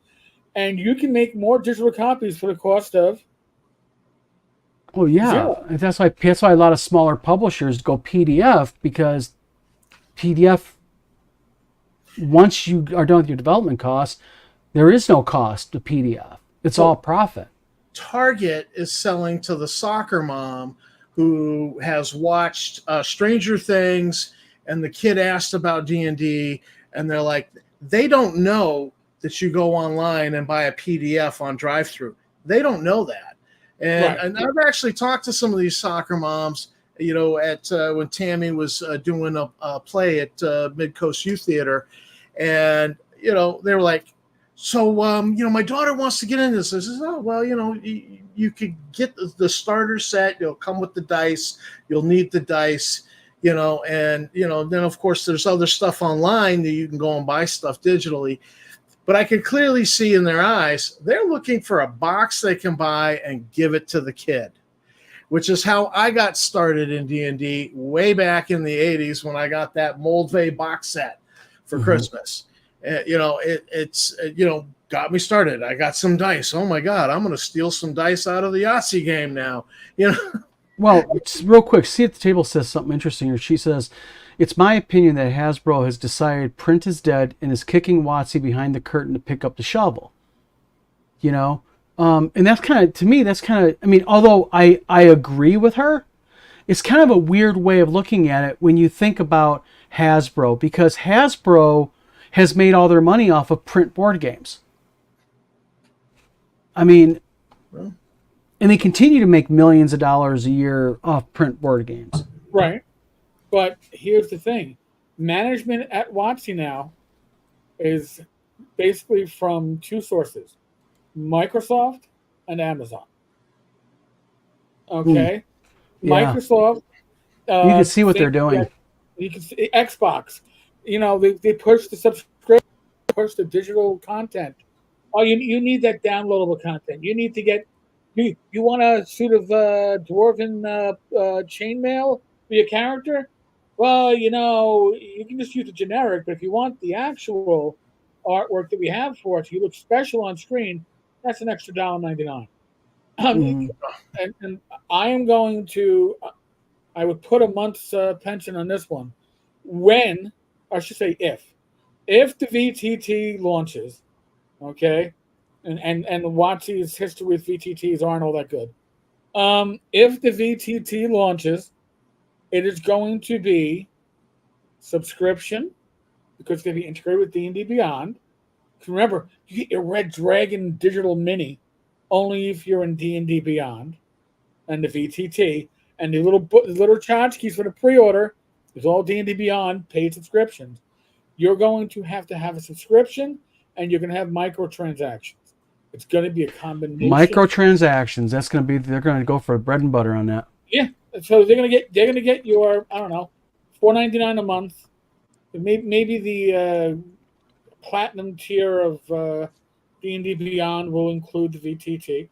And you can make more digital copies for the cost of. Oh yeah, zero. That's why a lot of smaller publishers go PDF, because PDF, once you are done with your development costs, there is no cost to PDF. It's all profit. Target is selling to the soccer mom who has watched Stranger Things, and the kid asked about D&D, and they're like, they don't know that you go online and buy a PDF on drive-thru. They don't know that. And I've actually talked to some of these soccer moms, at when Tammy was doing a play at Mid-Coast Youth Theater, and they were like, so my daughter wants to get into this. I says, oh well, you could get the starter set. It'll come with the dice. You'll need the dice, and then of course there's other stuff online that you can go and buy stuff digitally. But I could clearly see in their eyes, they're looking for a box they can buy and give it to the kid, which is how I got started in D&D way back in the 80s when I got that Moldvay box set for Christmas. It's got me started. I got some dice. Oh, my God, I'm going to steal some dice out of the Yahtzee game now. Well, real quick, see at the table says something interesting here. She says, it's my opinion that Hasbro has decided print is dead and is kicking WOTC behind the curtain to pick up the shovel. And that's kind of, to me, although I agree with her, it's kind of a weird way of looking at it when you think about Hasbro, because Hasbro has made all their money off of print board games. I mean, and they continue to make millions of dollars a year off print board games. Right. But here's the thing. Management at WOTC now is basically from two sources, Microsoft and Amazon. Okay? Yeah. Microsoft... you can see what they're doing. You can see Xbox. You know, they push the subscription, push the digital content. Oh, you need that downloadable content. You need to get... You want a suit of dwarven chainmail for your character? Well, you know, you can just use the generic, but if you want the actual artwork that we have for it, you look special on screen, that's an extra $1.99. And I am going to... I would put a month's pension on this one. When, I should say if the VTT launches, okay, and WOTC's history with VTTs aren't all that good. If the VTT launches, it is going to be subscription, because it's going to be integrated with D&D Beyond. Remember, you get your Red Dragon digital mini only if you're in D&D Beyond and the VTT. And the little tchotchkes for the pre-order is all D&D Beyond paid subscriptions. You're going to have a subscription, and you're going to have microtransactions. It's going to be a combination. Microtransactions. That's going to be. They're going to go for bread and butter on that. Yeah. So they're going to get your, I don't know, $4.99 a month. Maybe the platinum tier of D&D Beyond will include the VTT,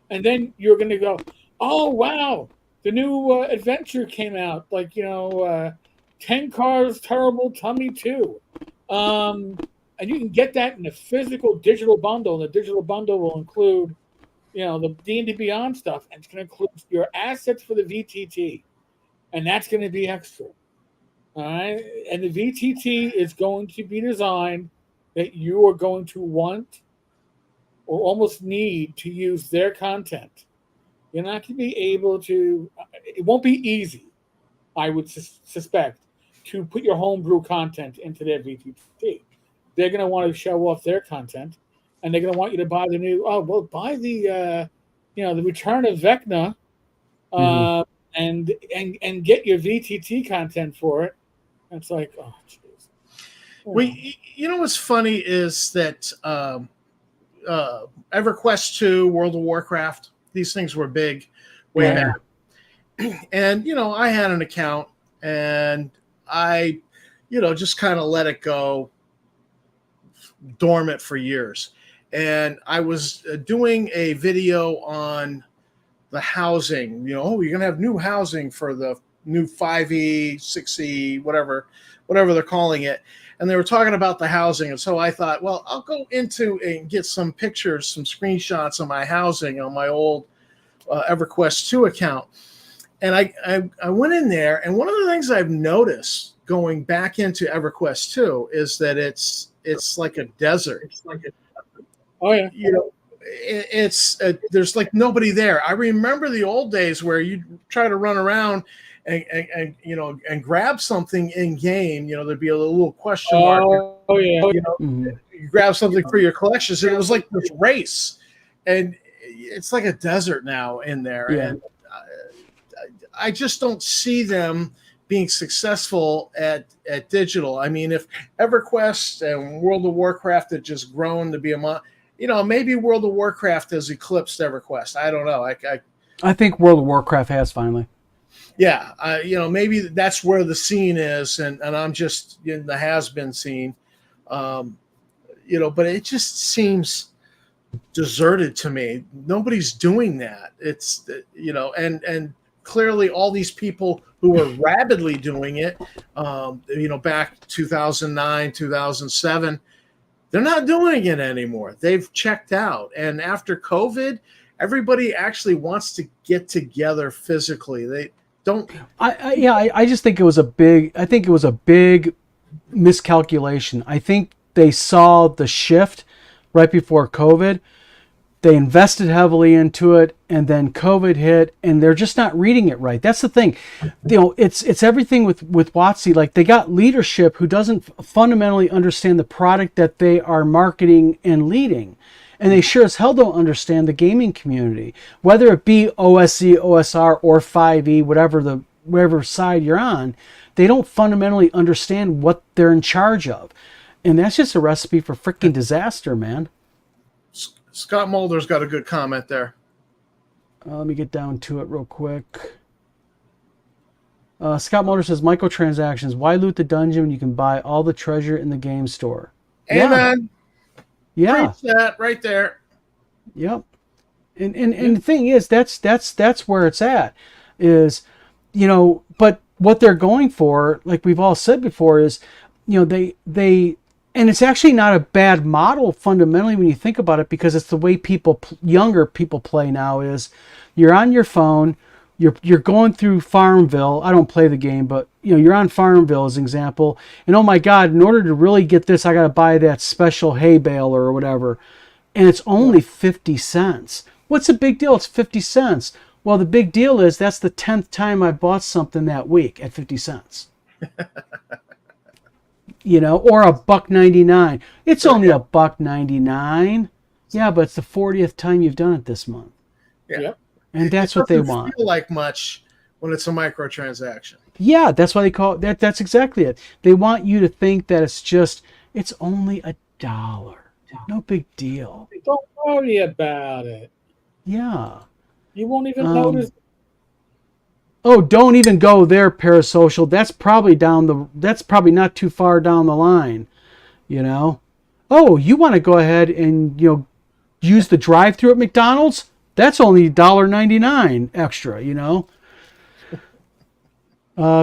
and then you're going to go, oh, wow, the new adventure came out, like, 10 Cars Terrible Tummy 2. And you can get that in a physical digital bundle. And the digital bundle will include, the D&D Beyond stuff. And it's going to include your assets for the VTT. And that's going to be extra. All right? And the VTT is going to be designed that you are going to want or almost need to use their content. You're not going to be able to... It won't be easy, I would suspect, to put your homebrew content into their VTT. They're going to want to show off their content, and they're going to want you to buy the new... buy the, the Return of Vecna, and get your VTT content for it. And it's like, oh, jeez. Well, what's funny is that EverQuest 2, World of Warcraft... These things were big way back. And, I had an account, and I, just kind of let it go dormant for years. And I was doing a video on the housing, you're going to have new housing for the new 5E, 6E, whatever they're calling it. And they were talking about the housing. And so I thought, well, I'll go into and get some pictures, some screenshots of my housing on my old EverQuest 2 account. And I went in there, and one of the things I've noticed going back into EverQuest 2 is that it's like a desert. Oh, yeah. There's like nobody there. I remember the old days where you try to run around and grab something in game, there'd be a little question mark. Oh yeah. You grab something for your collections, and it was like this race, and it's like a desert now in there. Yeah. And I just don't see them being successful at digital. I mean, if EverQuest and World of Warcraft had just grown to be maybe World of Warcraft has eclipsed EverQuest. I don't know. I think World of Warcraft has finally. Yeah, maybe that's where the scene is, and I'm just in the has-been scene, but it just seems deserted to me. Nobody's doing that. It's, and clearly all these people who were rapidly doing it, back 2009, 2007, they're not doing it anymore. They've checked out, and after COVID, everybody actually wants to get together physically. They don't. I just think it was a big miscalculation. I think they saw the shift right before COVID, They invested heavily into it, and then COVID hit, and they're just not reading it right. That's the thing. It's everything with WOTC. Like, they got leadership who doesn't fundamentally understand the product that they are marketing and leading. And they sure as hell don't understand the gaming community, whether it be OSE, OSR, or 5e, whatever side you're on. They don't fundamentally understand what they're in charge of. And that's just a recipe for freaking disaster, man. Scott Mulder's got a good comment there. Let me get down to it real quick. Scott Mulder says, microtransactions. Why loot the dungeon when you can buy all the treasure in the game store? Amen. Yeah. Preach that right there. Yep. And the thing is, that's where it's at. Is, but what they're going for, like we've all said before, is, they and it's actually not a bad model fundamentally when you think about it, because it's the way younger people play now. Is you're on your phone, you're going through Farmville. I don't play the game, but you're on Farmville as an example, and oh my God, in order to really get this, I got to buy that special hay baler or whatever, and it's only 50 cents. What's the big deal? It's 50 cents. Well, the big deal is that's the 10th time I bought something that week at 50 cents. Or $1.99. It's only $1.99. Yeah, but it's the 40th time you've done it this month. Yeah. And that's what they want. Feel like much when it's a microtransaction. Yeah, that's why they call it that. That's exactly it. They want you to think that it's only $1. No big deal. Don't worry about it. Yeah. You won't even notice. Oh, don't even go there, Parasocial. That's probably not too far down the line, Oh, you want to go ahead and use the drive-thru at McDonald's? That's only $1.99 extra,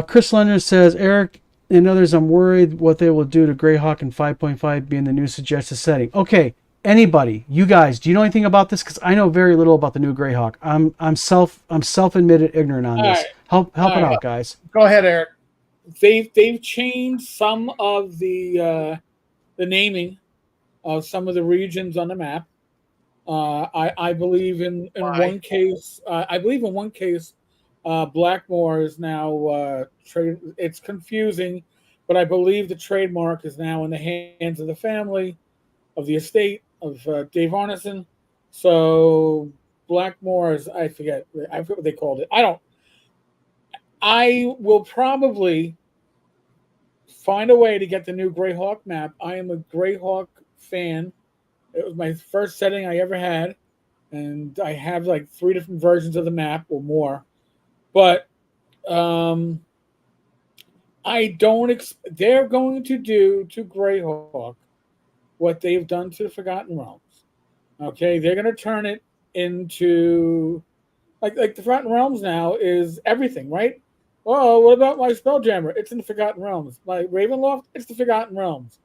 Chris Leonard says, Eric and others, I'm worried what they will do to Greyhawk and 5.5 being the new suggested setting. Okay, anybody, you guys, do you know anything about this? Because I know very little about the new Greyhawk. I'm self-admitted ignorant on this. Help it out, guys. Go ahead, Eric. They've changed some of the naming of some of the regions on the map. I believe in one case. Blackmore is now trade. It's confusing, but I believe the trademark is now in the hands of the family, of the estate of Dave Arneson. So Blackmore is, I forget what they called it. I will probably find a way to get the new Greyhawk map. I am a Greyhawk fan. It was my first setting I ever had, and I have like 3 different versions of the map or more. But I don't. They're going to do to Greyhawk what they've done to the Forgotten Realms. Okay, they're going to turn it into like the Forgotten Realms now is everything, right? Oh, what about my Spelljammer? It's in the Forgotten Realms. My Ravenloft, it's the Forgotten Realms.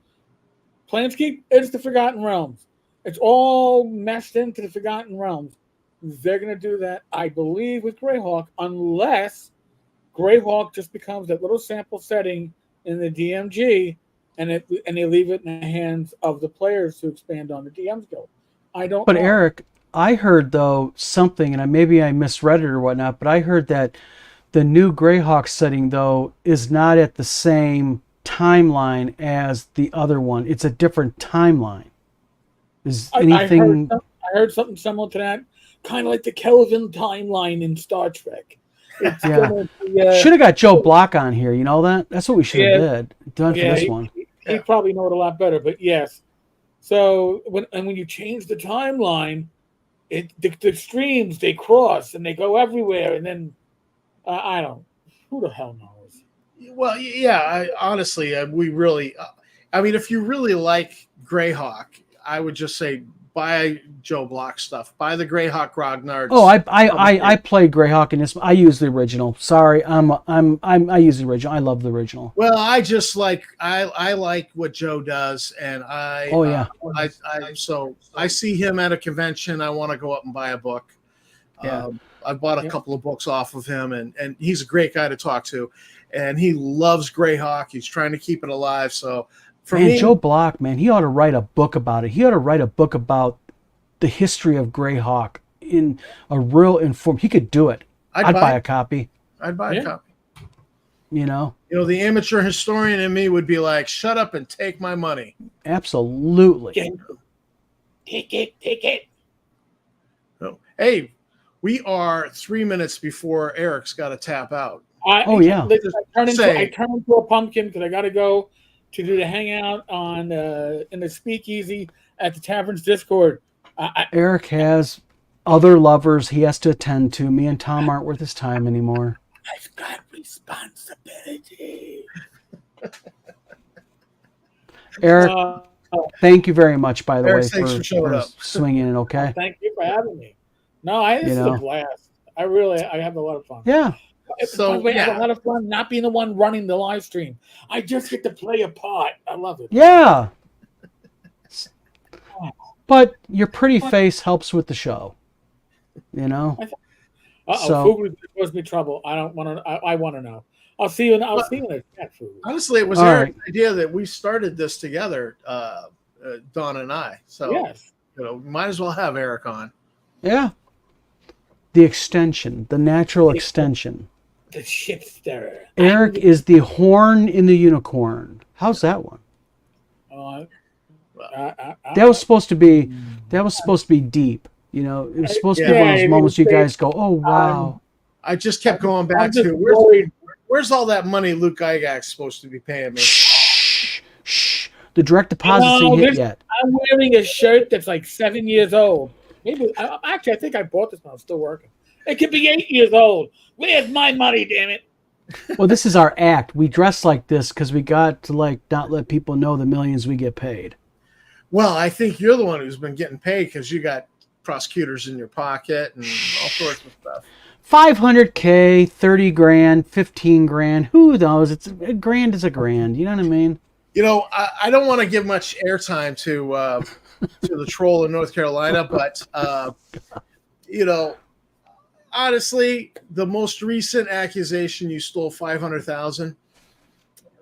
Planescape, it's the Forgotten Realms. It's all meshed into the Forgotten Realms. They're going to do that, I believe, with Greyhawk, unless Greyhawk just becomes that little sample setting in the DMG, and they leave it in the hands of the players to expand on the DM's Guild. I don't. But know. Eric, I heard though something, and maybe I misread it or whatnot, but I heard that the new Greyhawk setting though is not at the same timeline as the other one. It's a different timeline. Is anything? I heard something similar to that, kind of like the Kelvin timeline in Star Trek. Should have got Joe Block on here. You know that? That's what we should have done for this one. He'd probably know it a lot better, but yes. So when you change the timeline, the streams, they cross and they go everywhere, and then I don't. Who the hell knows? Well, yeah. Honestly, we really. I mean, if you really like Greyhawk, I would just say buy Joe Block stuff. Buy the Greyhawk Grognards. Oh, I played Greyhawk in this. I use the original. Sorry, I use the original. I love the original. Well, I just like I like what Joe does, and so I see him at a convention. I want to go up and buy a book. Yeah. I bought a couple of books off of him, and he's a great guy to talk to, and he loves Greyhawk. He's trying to keep it alive. So for me, Joe Block, man, he ought to write a book about it. He ought to write a book about the history of Greyhawk in a real informed. He could do it. I'd buy a copy. I'd buy a copy. You know, the amateur historian in me would be like, "Shut up and take my money." Absolutely. Take it. Oh, hey, we are 3 minutes before Eric's got to tap out. I turn into a pumpkin because I got to go to do the hangout on in the speakeasy at the Tavern's Discord. Eric has other lovers he has to attend to. Me and Tom aren't worth his time anymore. I've got responsibility. Eric, thank you very much, by the way, for swinging in. Okay. Thank you for having me. No, this is a blast. I have a lot of fun. Yeah. So, by the way, I have a lot of fun not being the one running the live stream. I just get to play a part. I love it. Yeah. But your pretty face helps with the show. You know? Food was me trouble. I don't want to. I want to know. I'll see you in the chat. Food. Honestly, it was Eric's idea that we started this together, Dawn and I. So, yes. Might as well have Eric on. Yeah. The extension, the natural extension. The shipster. Eric is the horn in the unicorn. How's that one? That was supposed to be deep. It was supposed to be one of those moments you guys go, "Oh wow!" I just kept going back to where's all that money Luke Gygax's supposed to be paying me? Shh. The direct deposits ain't hit yet. I'm wearing a shirt that's like 7 years old. Maybe actually, I think I bought this when I'm still working. It could be 8 years old. Where's my money? Damn it! Well, this is our act. We dress like this because we got to not let people know the millions we get paid. Well, I think you're the one who's been getting paid because you got prosecutors in your pocket and all sorts of stuff. $500K, 30 grand, 15 grand. Who knows? It's a grand is a grand. You know what I mean? I don't want to give much airtime to the troll in North Carolina, but honestly, the most recent accusation you stole $500,000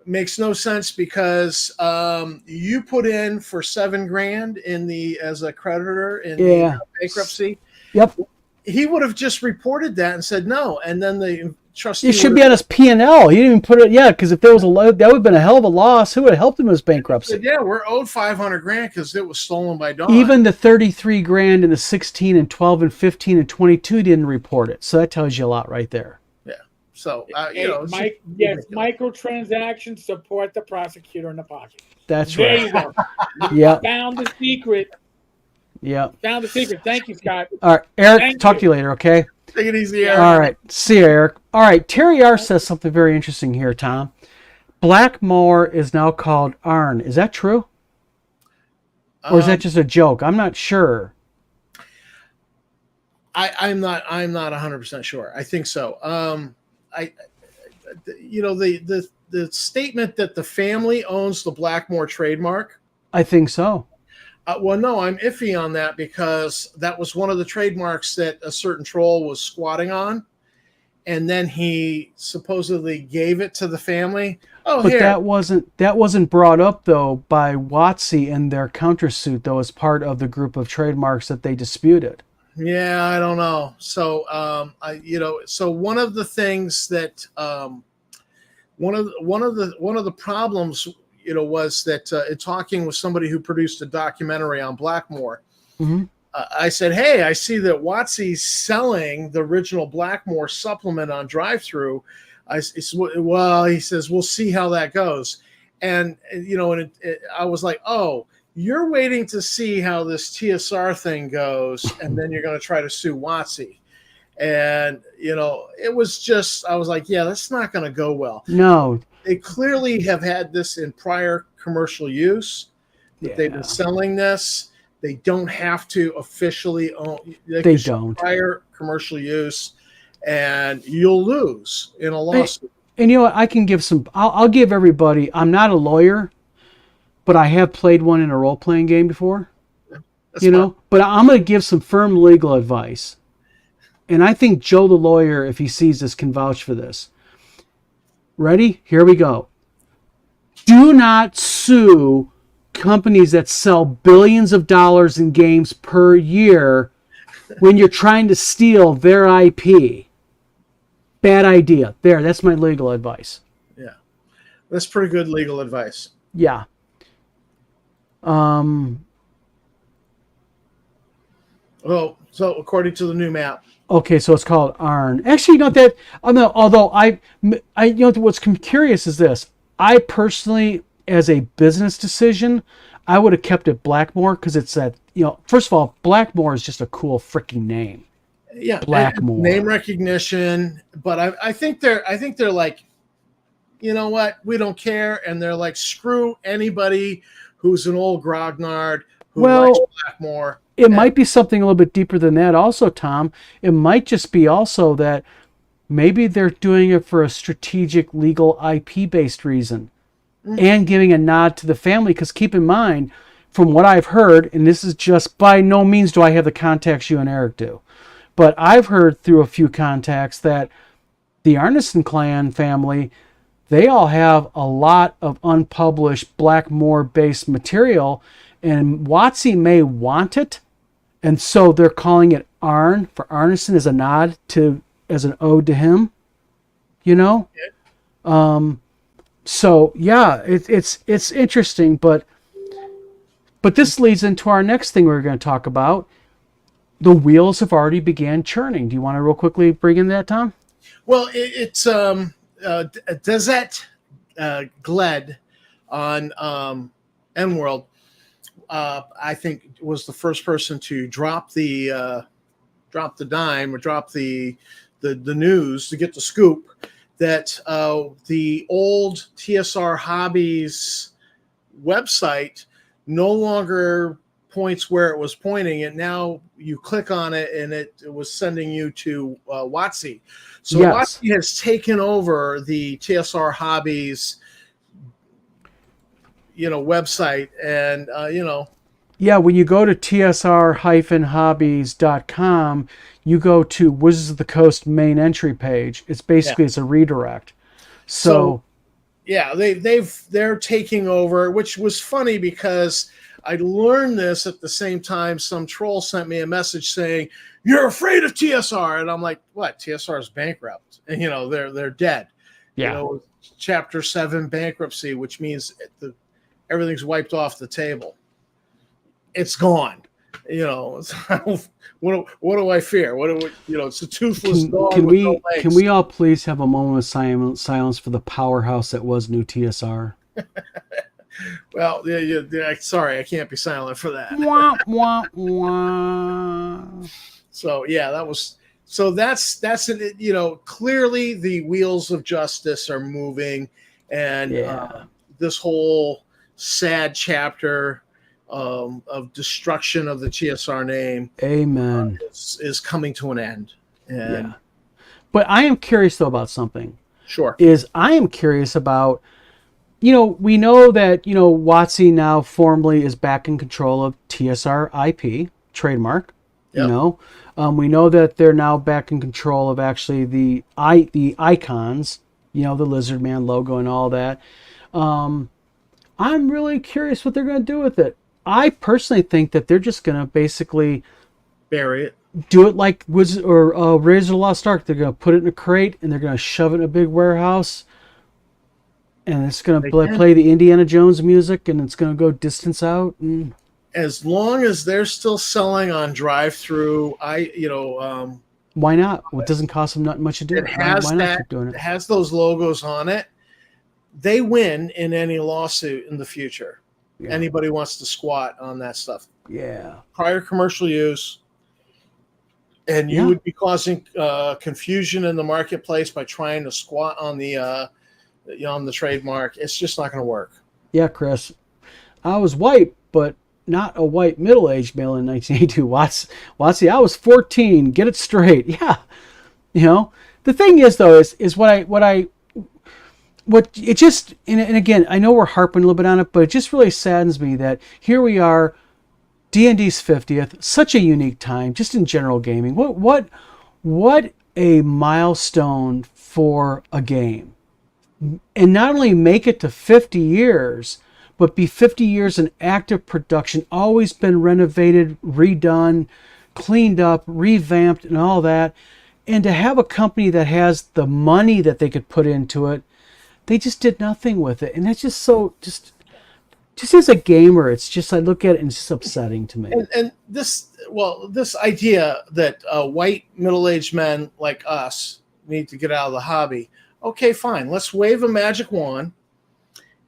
makes no sense because you put in for $7 grand as a creditor in the bankruptcy. Yep. He would have just reported that and said no, and then the trustee. It should be on his P&L. He didn't even put it. Yeah, because if there was that would have been a hell of a loss. Who would have helped him in his bankruptcy? Said, yeah, we're owed $500 grand because it was stolen by Dawn. Even the 33 grand and the 16 and 12 and 15 and 22 didn't report it. So that tells you a lot right there. Yeah. So microtransactions support the prosecutor in the pocket. That's there right. You go. Yeah. Found the secret. Yeah. Found the secret. Thank you, Scott. All right, Eric. Talk to you later. Okay. Take it easy, Eric. All right. See you, Eric. All right. Terry R says something very interesting here, Tom. Blackmore is now called ARN. Is that true? Or is that just a joke? I'm not sure. I'm not 100% sure. I think so. The statement that the family owns the Blackmore trademark. I think so. Well, no, I'm iffy on that because that was one of the trademarks that a certain troll was squatting on, and then he supposedly gave it to the family. Oh, but here. that wasn't brought up though by WOTC in their countersuit though as part of the group of trademarks that they disputed. Yeah, I don't know. So, so one of the things that one of the problems, was that in talking with somebody who produced a documentary on Blackmore, mm-hmm. I said, "Hey, I see that WOTC's selling the original Blackmore supplement on drive-through." He says, "We'll see how that goes." And I was like, "Oh, you're waiting to see how this TSR thing goes, and then you're going to try to sue WOTC." And it was just, I was like, "Yeah, that's not going to go well." No. They clearly have had this in prior commercial use. Yeah. They've been selling this. They don't have to officially own. They don't. Prior commercial use, and you'll lose in a lawsuit. And you know what? I can give some. I'll give everybody. I'm not a lawyer, but I have played one in a role-playing game before. Fun. But I'm going to give some firm legal advice, and I think Joe the lawyer, if he sees this, can vouch for this. Ready? Here we go. Do not sue companies that sell billions of dollars in games per year when you're trying to steal their IP. Bad idea. There, that's my legal advice. Yeah. That's pretty good legal advice. Yeah. Well, so according to the new map. Okay, so it's called ARN. Actually, you know that. Although you know what's curious is this. I personally, as a business decision, I would have kept it Blackmore because it's that. First of all, Blackmore is just a cool freaking name. Yeah, Blackmore. Name recognition, but I think they're like, you know what, we don't care, and they're like, screw anybody who's an old grognard who likes Blackmore. It might be something a little bit deeper than that also, Tom. It might just be also that maybe they're doing it for a strategic legal IP-based reason and giving a nod to the family. Because keep in mind, from what I've heard, and this is just by no means do I have the contacts you and Eric do, but I've heard through a few contacts that the Arneson clan family, they all have a lot of unpublished Blackmore-based material, and WOTC may want it. And so they're calling it Arn for Arneson as a nod to, as an ode to him, So yeah, it's interesting, but this leads into our next thing we're going to talk about. The wheels have already began churning. Do you want to real quickly bring in that, Tom? Well, it's Desette Gled on N-World. I think was the first person to drop the dime or drop the news to get the scoop that the old TSR Hobbies website no longer points where it was pointing, and now you click on it and it was sending you to WOTC. So yes. WOTC has taken over the TSR Hobbies website, and yeah, when you go to tsr-hobbies.com, you go to Wizards of the Coast main entry page. It's basically it's a redirect. So yeah, they're taking over, which was funny because I learned this at the same time some troll sent me a message saying, "You're afraid of TSR," and I'm like, "What? TSR is bankrupt, and they're dead." Yeah. Chapter 7 bankruptcy, which means everything's wiped off the table. It's gone. What do I fear? It's a toothless dog with no legs. Can we all please have a moment of silence for the powerhouse that was Nu-TSR? Well, yeah, sorry, I can't be silent for that. Wah, wah, wah. So yeah, that's clearly the wheels of justice are moving, and this whole sad chapter of destruction of the TSR name, amen, is coming to an end. And but I am curious though about something. Sure. I am curious about, we know that WOTC now formally is back in control of TSR IP trademark. Yep. We know that they're now back in control of actually the icons, the lizard man logo and all that. I'm really curious what they're going to do with it. I personally think that they're just going to basically bury it, do it like Wizard or Raiders of the Lost Ark. They're going to put it in a crate and they're going to shove it in a big warehouse, and it's going to play the Indiana Jones music, and it's going to go distance out. And as long as they're still selling on drive-through, why not? Well, it doesn't cost them not much to do. Why not keep doing it? It has those logos on it. They win in any lawsuit in the future. Yeah. Anybody wants to squat on that stuff. Yeah. Prior commercial use. And you would be causing confusion in the marketplace by trying to squat on the trademark. It's just not going to work. Yeah, Chris. I was white, but not a white middle-aged male in 1982. WOTC, I was 14. Get it straight. Yeah. The thing is, though, is and again, I know we're harping a little bit on it, but it just really saddens me that here we are, D&D's 50th, such a unique time, just in general gaming. What a milestone for a game. And not only make it to 50 years, but be 50 years in active production, always been renovated, redone, cleaned up, revamped, and all that. And to have a company that has the money that they could put into it, they just did nothing with it. And that's just so, just as a gamer, it's just, I look at it and it's just upsetting to me. And this idea that white middle-aged men like us need to get out of the hobby. Okay, fine. Let's wave a magic wand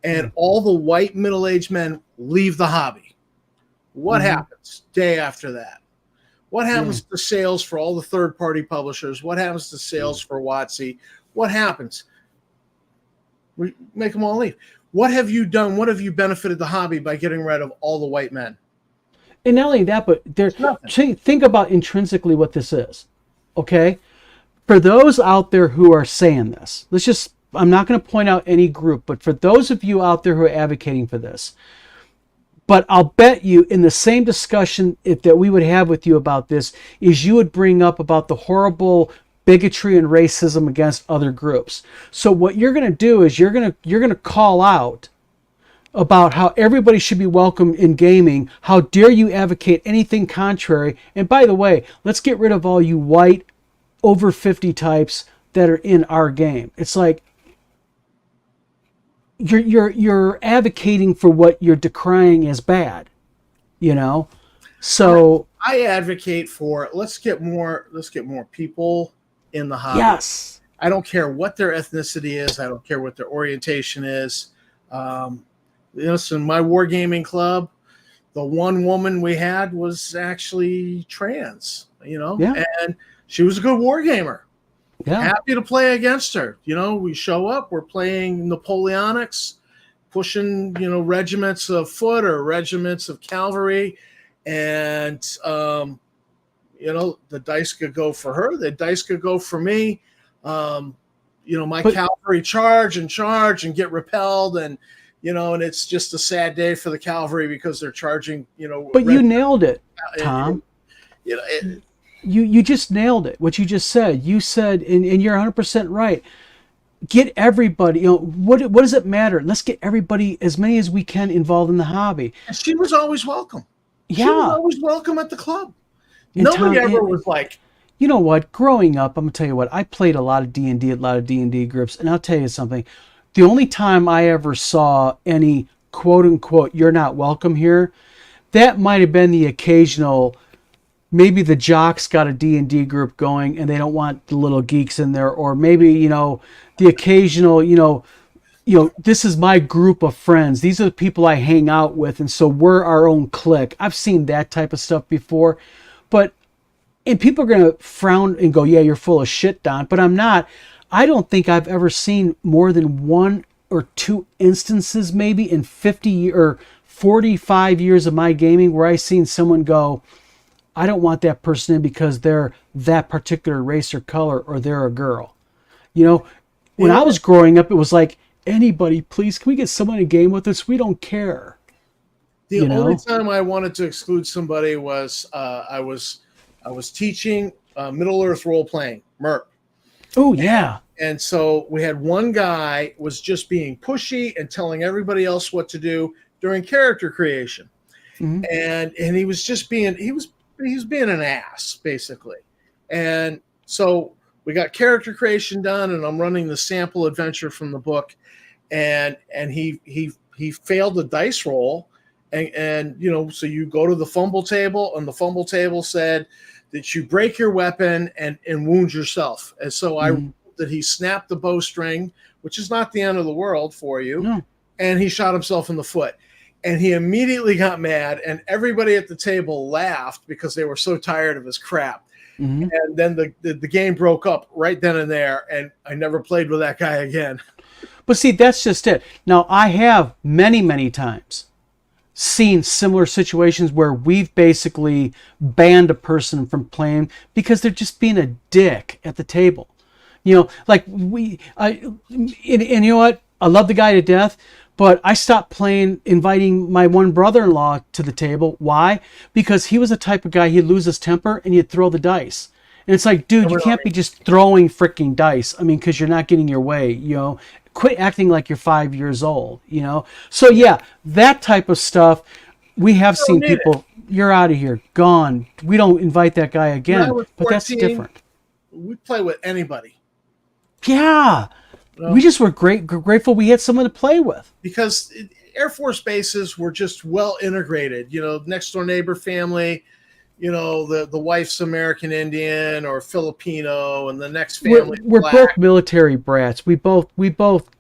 and all the white middle-aged men leave the hobby. What happens day after that? What happens to sales for all the third-party publishers? What happens to sales for WOTC? What happens? We make them all leave. What have you done? What have you benefited the hobby by getting rid of all the white men? And not only that, but think about intrinsically what this is, okay? For those out there who are saying this, I'm not going to point out any group, but for those of you out there who are advocating for this, but I'll bet you in the same discussion that we would have with you about this is you would bring up about the horrible bigotry and racism against other groups. So what you're going to do is you're going to call out about how everybody should be welcome in gaming. How dare you advocate anything contrary? And by the way, let's get rid of all you white over 50 types that are in our game. It's like you're advocating for what you're decrying as bad, you know? So I advocate for let's get more people in the hobby. Yes. I don't care what their ethnicity is. I don't care what their orientation is. Listen, my wargaming club, the one woman we had was actually trans, and she was a good wargamer. Yeah. Happy to play against her. We show up, we're playing Napoleonics, pushing, regiments of foot or regiments of cavalry. And, the dice could go for her. The dice could go for me. My cavalry charge and get repelled. And it's just a sad day for the cavalry because they're charging, But you nailed it, Tom. You just nailed it. What you just said. You said, and you're 100% right. Get everybody. What does it matter? Let's get everybody, as many as we can, involved in the hobby. And she was always welcome. Yeah, she was always welcome at the club. Nobody ever was like. You know what? Growing up, I'm gonna tell you what. I played a lot of D&D, a lot of D&D groups, and I'll tell you something. The only time I ever saw any quote unquote "you're not welcome here," that might have been the occasional. Maybe the jocks got a D&D group going and they don't want the little geeks in there, or maybe, the occasional, this is my group of friends. These are the people I hang out with. And so we're our own clique. I've seen that type of stuff before, and people are going to frown and go, yeah, you're full of shit, Don, but I'm not. I don't think I've ever seen more than one or two instances maybe in 50 or 45 years of my gaming where I've seen someone go, I don't want that person in because they're that particular race or color or they're a girl. When I was growing up, it was like, anybody, please, can we get someone in a game with us? We don't care. The only time I wanted to exclude somebody was I was teaching Middle Earth role playing, MERP. Oh, yeah. And so we had one guy was just being pushy and telling everybody else what to do during character creation. Mm-hmm. And he was just being being an ass, basically. And so we got character creation done, and I'm running the sample adventure from the book, and he failed the dice roll, and so you go to the fumble table, and the fumble table said that you break your weapon and wound yourself. And so I wrote that he snapped the bowstring, which is not the end of the world for you, and he shot himself in the foot. And he immediately got mad, and everybody at the table laughed because they were so tired of his crap. Mm-hmm. And then the game broke up right then and there, and I never played with that guy again. But see, that's just it. Now, I have many, many times seen similar situations where we've basically banned a person from playing because they're just being a dick at the table. Like and you know what? I love the guy to death. But I stopped inviting my one brother-in-law to the table. Why? Because he was the type of guy, he'd lose his temper and he'd throw the dice. And it's like, dude, you can't be just throwing freaking dice. I mean, because you're not getting your way, quit acting like you're 5 years old, you know? So yeah, that type of stuff, we have seen people, you're out of here, gone. We don't invite that guy again. But that's different. We play with anybody. Yeah. We just were grateful we had someone to play with. Because Air Force bases were just well integrated. You know, next door neighbor family, you know, the wife's American Indian or Filipino, and the next family. We're both military brats. We both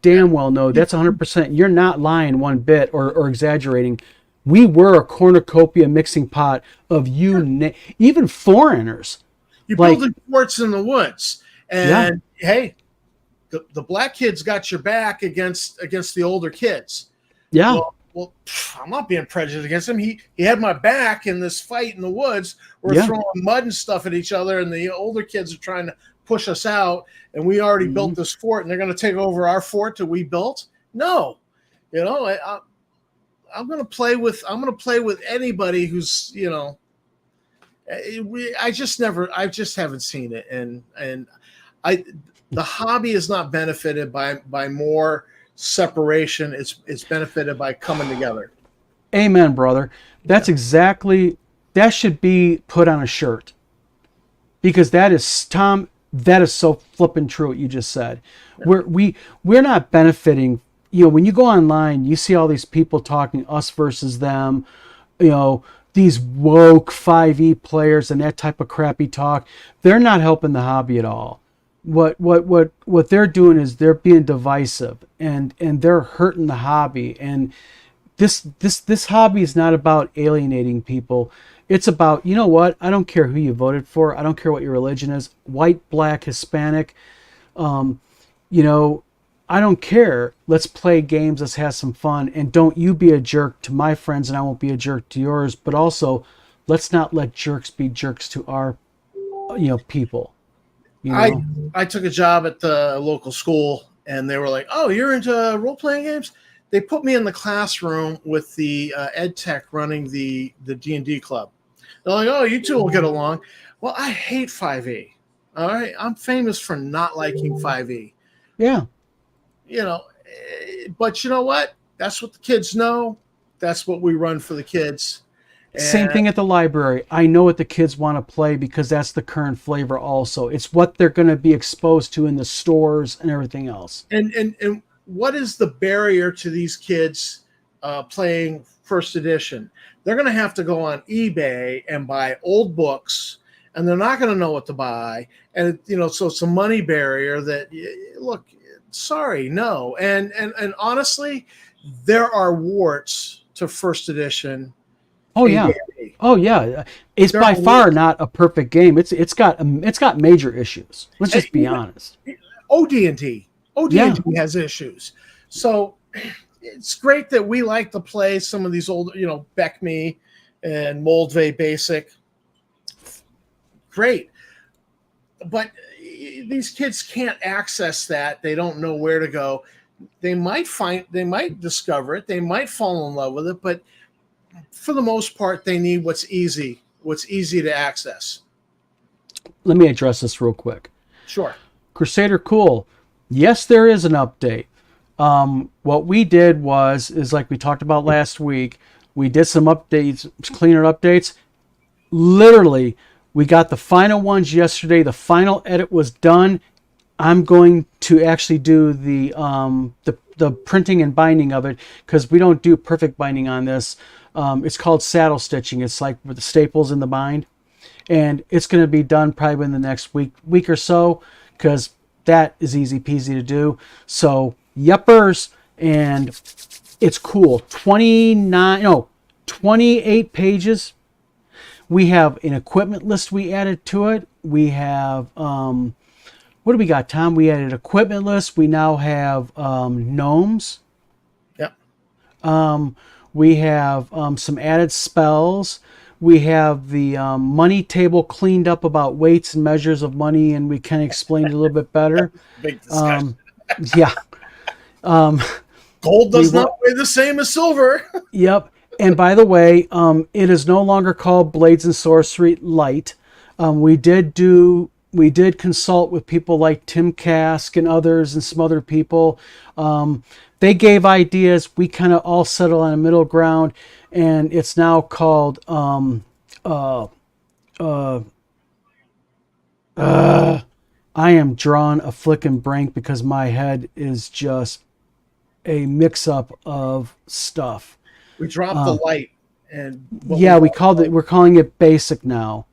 damn well know that's 100%. You're not lying one bit or exaggerating. We were a cornucopia mixing pot of even foreigners. You're building forts in the woods, and hey, the black kids got your back against the older kids. Yeah. Well, I'm not being prejudiced against him. He had my back in this fight in the woods. We're throwing mud and stuff at each other, and the older kids are trying to push us out. And we already built this fort, and they're going to take over our fort that we built. No, you know, I'm going to play with anybody who's, you know. I just haven't seen it, and the hobby is not benefited by more separation. It's benefited by coming together. Amen, brother. That's exactly, that should be put on a shirt, because that is, Tom, that is so flippin' true what you just said. Yeah. We're not benefiting. You know, when you go online, you see all these people talking us versus them, you know, these woke 5e players and that type of crappy talk. They're not helping the hobby at all. What they're doing is they're being divisive, and they're hurting the hobby. And this hobby is not about alienating people. It's about, you know what? I don't care who you voted for. I don't care what your religion is. White, black, Hispanic. You know, I don't care. Let's play games. Let's have some fun. And don't you be a jerk to my friends, and I won't be a jerk to yours. But also, let's not let jerks be jerks to our, you know, people. You know? I took a job at the local school, and they were like, "Oh, you're into role-playing games?" They put me in the classroom with the ed tech running the D&D club. They're like, "Oh, you two will get along." Well, I hate 5e. All right, I'm famous for not liking 5e. Yeah. You know, but you know what? That's what the kids know. That's what we run for the kids. And same thing at the library. I know what the kids want to play because that's the current flavor also. It's what they're going to be exposed to in the stores and everything else. And what is the barrier to these kids playing first edition? They're going to have to go on eBay and buy old books, and they're not going to know what to buy. And, you know, so it's a money barrier that, look, sorry, no. And honestly, there are warts to first edition. Oh yeah. Oh yeah. It's by far not a perfect game. It's got major issues. Let's just be honest. OD&D has issues. So it's great that we like to play some of these old, you know, Beck-Me and Moldvay Basic. Great. But these kids can't access that. They don't know where to go. They might discover it. They might fall in love with it, but for the most part, they need what's easy to access. Let me address this real quick. Sure. Crusader Cool. Yes, there is an update. What we did is like we talked about last week, we did some updates, cleaner updates. Literally, we got the final ones yesterday. The final edit was done. I'm going to actually do the printing and binding of it, because we don't do perfect binding on this. It's called saddle stitching. It's like with the staples in the bind, and it's going to be done probably in the next week or so, because that is easy peasy to do. So yuppers, and it's cool. 28 pages. We have an equipment list we added to it. We have what do we got, Tom? We added equipment list. We now have gnomes. Yep. We have some added spells. We have the money table cleaned up about weights and measures of money, and we kind of explained it a little bit better. Big discussion. Yeah. Gold does not weigh the same as silver. Yep. And by the way, it is no longer called Blades and Sorcery Light. We did do We did consult with people like Tim Kask and others and some other people. They gave ideas. We kind of all settled on a middle ground, and it's now called I am drawing a flickin' blank because my head is just a mix-up of stuff. We dropped the light, and we're calling it basic now.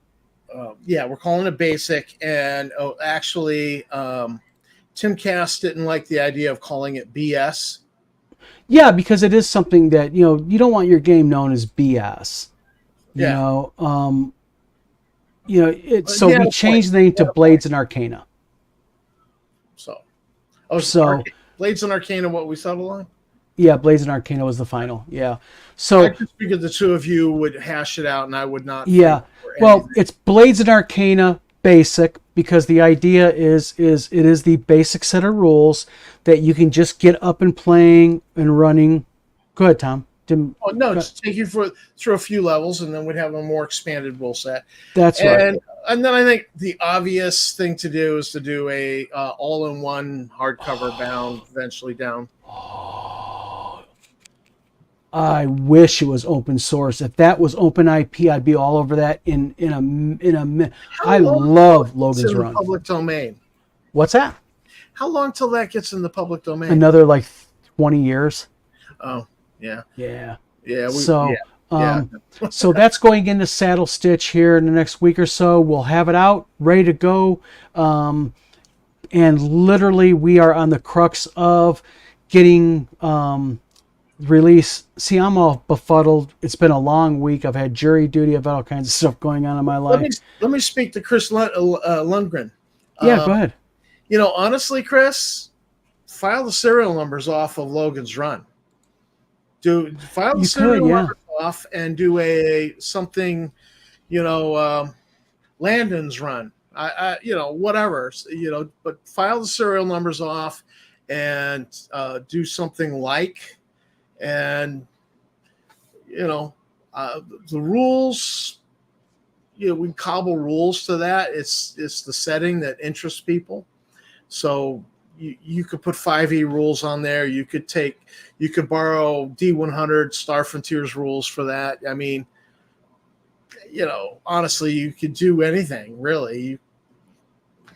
We're calling it basic, and actually, Tim Cass didn't like the idea of calling it BS. Yeah, because it is something that you don't want your game known as BS. So we changed the name to Blades and Arcana. Blades and Arcana, what we settled on? Yeah, Blades and Arcana was the final. Yeah. So I just figured the two of you would hash it out, and I would not. Yeah. Well, it's Blades and Arcana basic because the idea is it is the basic set of rules that you can just get up and playing and running. Go ahead, Tom. Just take you through a few levels, and then we'd have a more expanded rule set. That's right. And then I think the obvious thing to do is to do a all-in-one hardcover bound, eventually down. I wish it was open source. If that was open IP, I'd be all over that in a minute. I love Logan's Run. Public domain. What's that? How long till that gets in the public domain? Another 20 years. Oh, yeah. Yeah. Yeah. So that's going into Saddle Stitch here in the next week or so. We'll have it out, ready to go. And literally we are on the crux of getting release. See, I'm all befuddled. It's been a long week. I've had jury duty. I've had all kinds of stuff going on in my life. Let me speak to Chris Lundgren. Yeah, go ahead. Honestly, Chris, file the serial numbers off of Logan's Run. File the serial numbers off and do something, Landon's Run. Whatever, but file the serial numbers off and do something like, and the rules, we cobble rules to that. It's the setting that interests people. So you could put 5e rules on there. You could borrow D100 Star Frontiers rules for that. I mean, honestly, you could do anything really.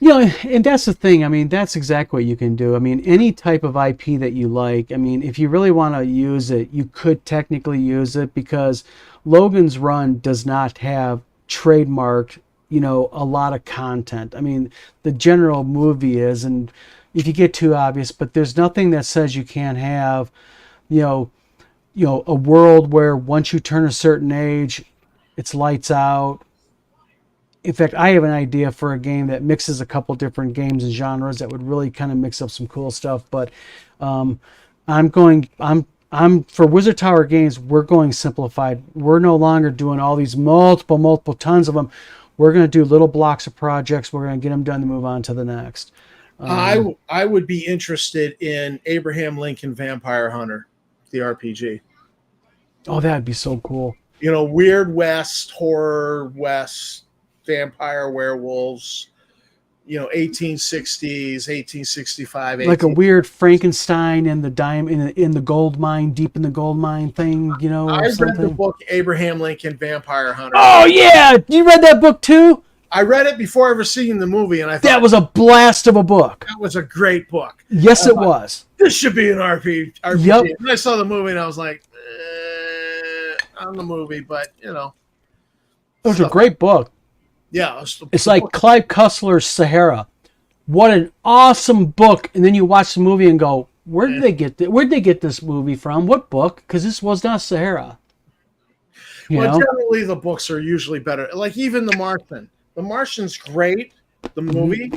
And that's the thing. I mean, that's exactly what you can do. I mean, any type of IP that you like. I mean, if you really want to use it, you could technically use it because Logan's Run does not have trademarked, a lot of content. I mean, the general movie is, and if you get too obvious, but there's nothing that says you can't have, a world where once you turn a certain age, it's lights out. In fact, I have an idea for a game that mixes a couple different games and genres that would really kind of mix up some cool stuff. But I'm for Wizard Tower games, we're going simplified. We're no longer doing all these multiple tons of them. We're going to do little blocks of projects. We're going to get them done to move on to the next. I would be interested in Abraham Lincoln Vampire Hunter, the RPG. Oh, that'd be so cool. Weird West, horror West, vampire werewolves, 1860s, 1865, like a weird Frankenstein in the in the gold mine, deep in the gold mine thing, I read the book Abraham Lincoln Vampire Hunter. Oh yeah, you read that book too? I read it before ever seeing the movie, and I thought that was a blast of a book. That was a great book. Yes, it was. This should be an RPG. Yep. And I saw the movie, and I was like, on the movie, but it was a great book. Yeah, it's like Clive Cussler's Sahara. What an awesome book! And then you watch the movie and go, Where'd they get this movie from? What book? Because this was not Sahara. Generally the books are usually better. Like even The Martian. The Martian's great, the movie,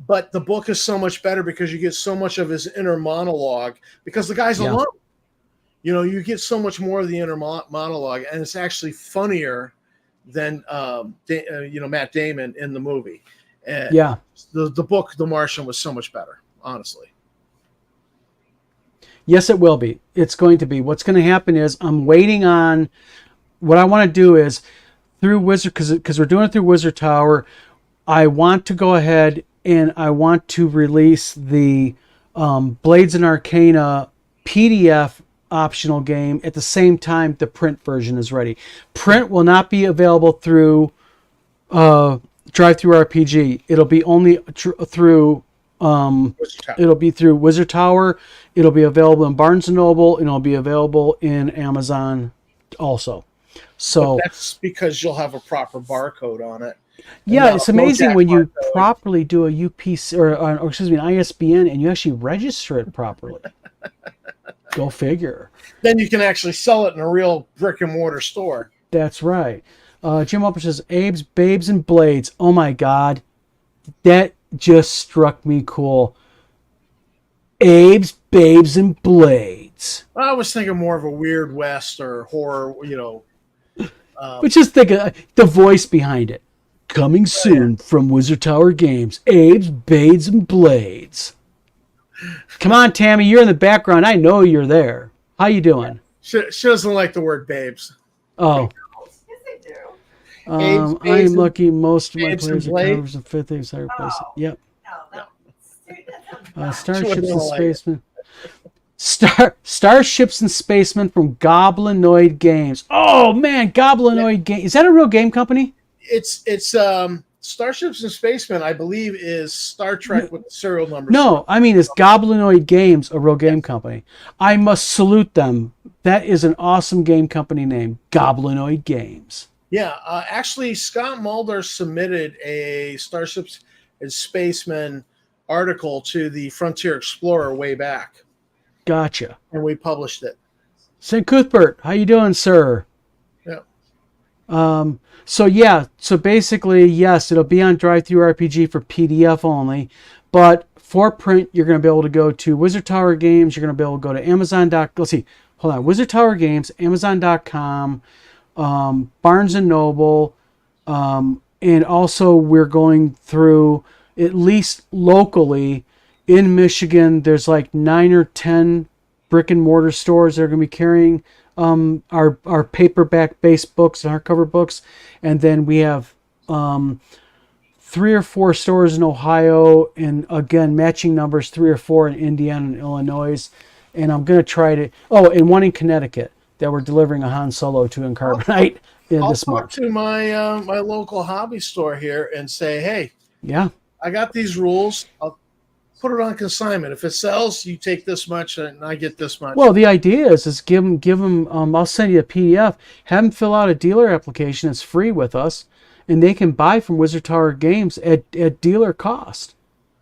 but the book is so much better because you get so much of his inner monologue because the guy's alone. You get so much more of the inner monologue, and it's actually funnier than Matt Damon in the movie. And the book The Martian was so much better, honestly. Yes, it will be. It's going to be. What's going to happen is I'm waiting on. What I want to do is through Wizard, because we're doing it through Wizard Tower. I want to go ahead and I want to release the Blades and Arcana PDF optional game at the same time the print version is ready. Print will not be available through Drive-Thru RPG. It'll be only through it'll be through Wizard Tower. It'll be available in Barnes & Noble, and it'll be available in Amazon also. So but that's because you'll have a proper barcode on it. Yeah, it's amazing when you properly do a UPC or excuse me, an ISBN and you actually register it properly. Go figure. Then you can actually sell it in a real brick and mortar store. That's right. Jim Upper says, Abe's, Babes, and Blades. Oh my God. That just struck me cool. Abe's, Babes, and Blades. I was thinking more of a Weird West or horror, But just think of the voice behind it. Coming soon from Wizard Tower Games, Abe's, Babes, and Blades. Come on, Tammy, you're in the background. I know you're there. How you doing? She doesn't like the word babes. Oh. Babes, I am lucky most of my Babes players and are Blades? covers of fifth ace higher place. Yep. She Starships wouldn't and like Spacemen. Starships and Spacemen from Goblinoid Games. Oh man, Goblinoid Games. Is that a real game company? It's Starships and Spacemen, I believe, is Star Trek with the serial number. No, I mean, is Goblinoid Games a real game company? I must salute them. That is an awesome game company name, Goblinoid Games. Yeah, actually, Scott Mulder submitted a Starships and Spacemen article to the Frontier Explorer way back. Gotcha. And we published it. St. Cuthbert, how you doing, sir? Yeah. So basically, yes, it'll be on Drive-Thru RPG for PDF only, but for print, you're going to be able to go to Wizard Tower Games. You're going to be able to go to Amazon. Let's see, hold on, Wizard Tower Games, Amazon.com, Barnes and Noble, and also we're going through, at least locally in Michigan, there's like 9 or 10 brick and mortar stores that are going to be carrying our paperback based books and hardcover books, and then we have 3 or 4 stores in Ohio, and again matching numbers 3 or 4 in Indiana and Illinois, and I'm going to try to and one in Connecticut that we're delivering a Han Solo to in Carbonite this month. I'll talk to my my local hobby store here and say, hey, yeah, I got these rules. I'll put it on consignment. If it sells, you take this much, and I get this much. Well, the idea is give them. I'll send you a PDF. Have them fill out a dealer application. It's free with us, and they can buy from Wizard Tower Games at dealer cost,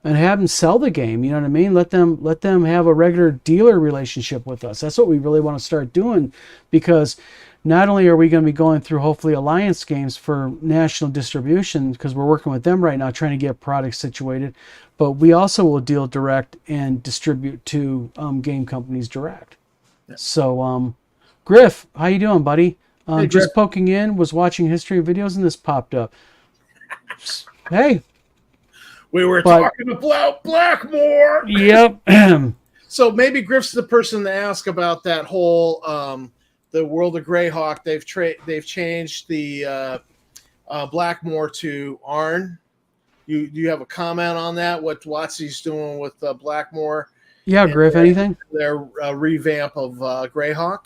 and have them sell the game. You know what I mean? Let them have a regular dealer relationship with us. That's what we really want to start doing, because not only are we going to be going through hopefully Alliance games for national distribution, because we're working with them right now trying to get products situated, but we also will deal direct and distribute to game companies direct. Yeah. So, Griff, how you doing, buddy? Hey, just poking in, was watching history videos, and this popped up. Hey. We were talking about Blackmore. Yep. So maybe Griff's the person to ask about that whole the World of Greyhawk. They've changed the Blackmore to Arn. Do you have a comment on that? What WOTC's doing with Blackmore? Yeah, Griff, anything? Their revamp of Greyhawk.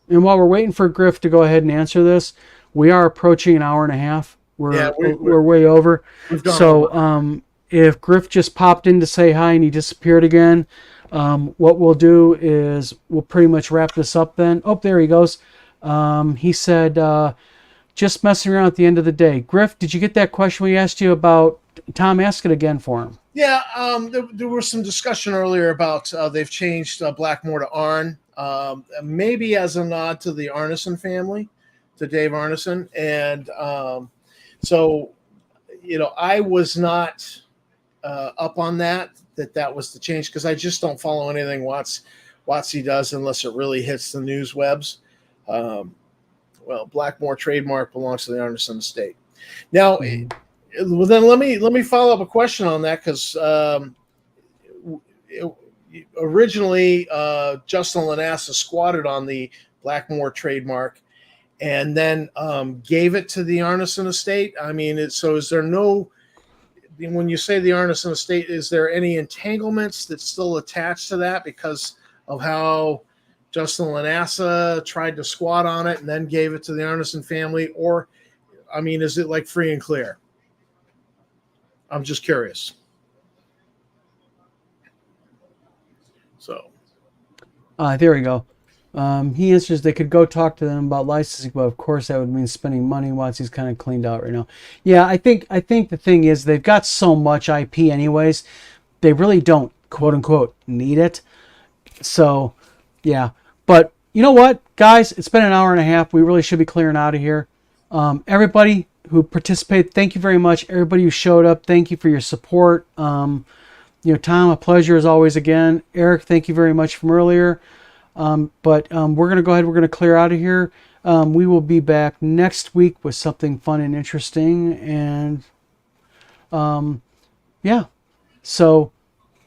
And while we're waiting for Griff to go ahead and answer this, we are approaching an hour and a half. We're way over. So if Griff just popped in to say hi and he disappeared again, what we'll do is we'll pretty much wrap this up then. Oh, there he goes. He said, just messing around at the end of the day. Griff, did you get that question we asked you about? Tom, ask it again for him. Yeah, there was some discussion earlier about they've changed Blackmore to Arn, maybe as a nod to the Arneson family, to Dave Arneson. And so, I was not up on that was the change, because I just don't follow anything WOTC does unless it really hits the news webs. Well, Blackmore trademark belongs to the Arneson estate. Now, well, then let me follow up a question on that, because originally Justin Lanassa squatted on the Blackmore trademark and then gave it to the Arneson estate. I mean, so is there no when you say the Arneson estate, is there any entanglements that's still attached to that because of how Justin Lanassa tried to squat on it and then gave it to the Arneson family? Or, I mean, is it like free and clear? I'm just curious. So. There we go. He answers they could go talk to them about licensing, but of course that would mean spending money. WOTC's kind of cleaned out right now. Yeah, I think the thing is they've got so much IP anyways, they really don't quote unquote need it. So, yeah. But you know what, guys? It's been an hour and a half. We really should be clearing out of here. Everybody who participated, thank you very much. Everybody who showed up, thank you for your support. Tom, a pleasure as always again. Eric, thank you very much from earlier. But we're going to go ahead. We're going to clear out of here. We will be back next week with something fun and interesting. And yeah. So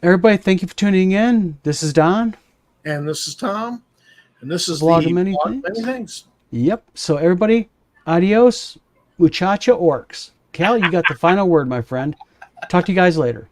everybody, thank you for tuning in. This is Don. And this is Tom. And this is Blog the of Many Blog Things. Many Things. Yep. So everybody, adios, muchacha orcs. Cal, you got the final word, my friend. Talk to you guys later.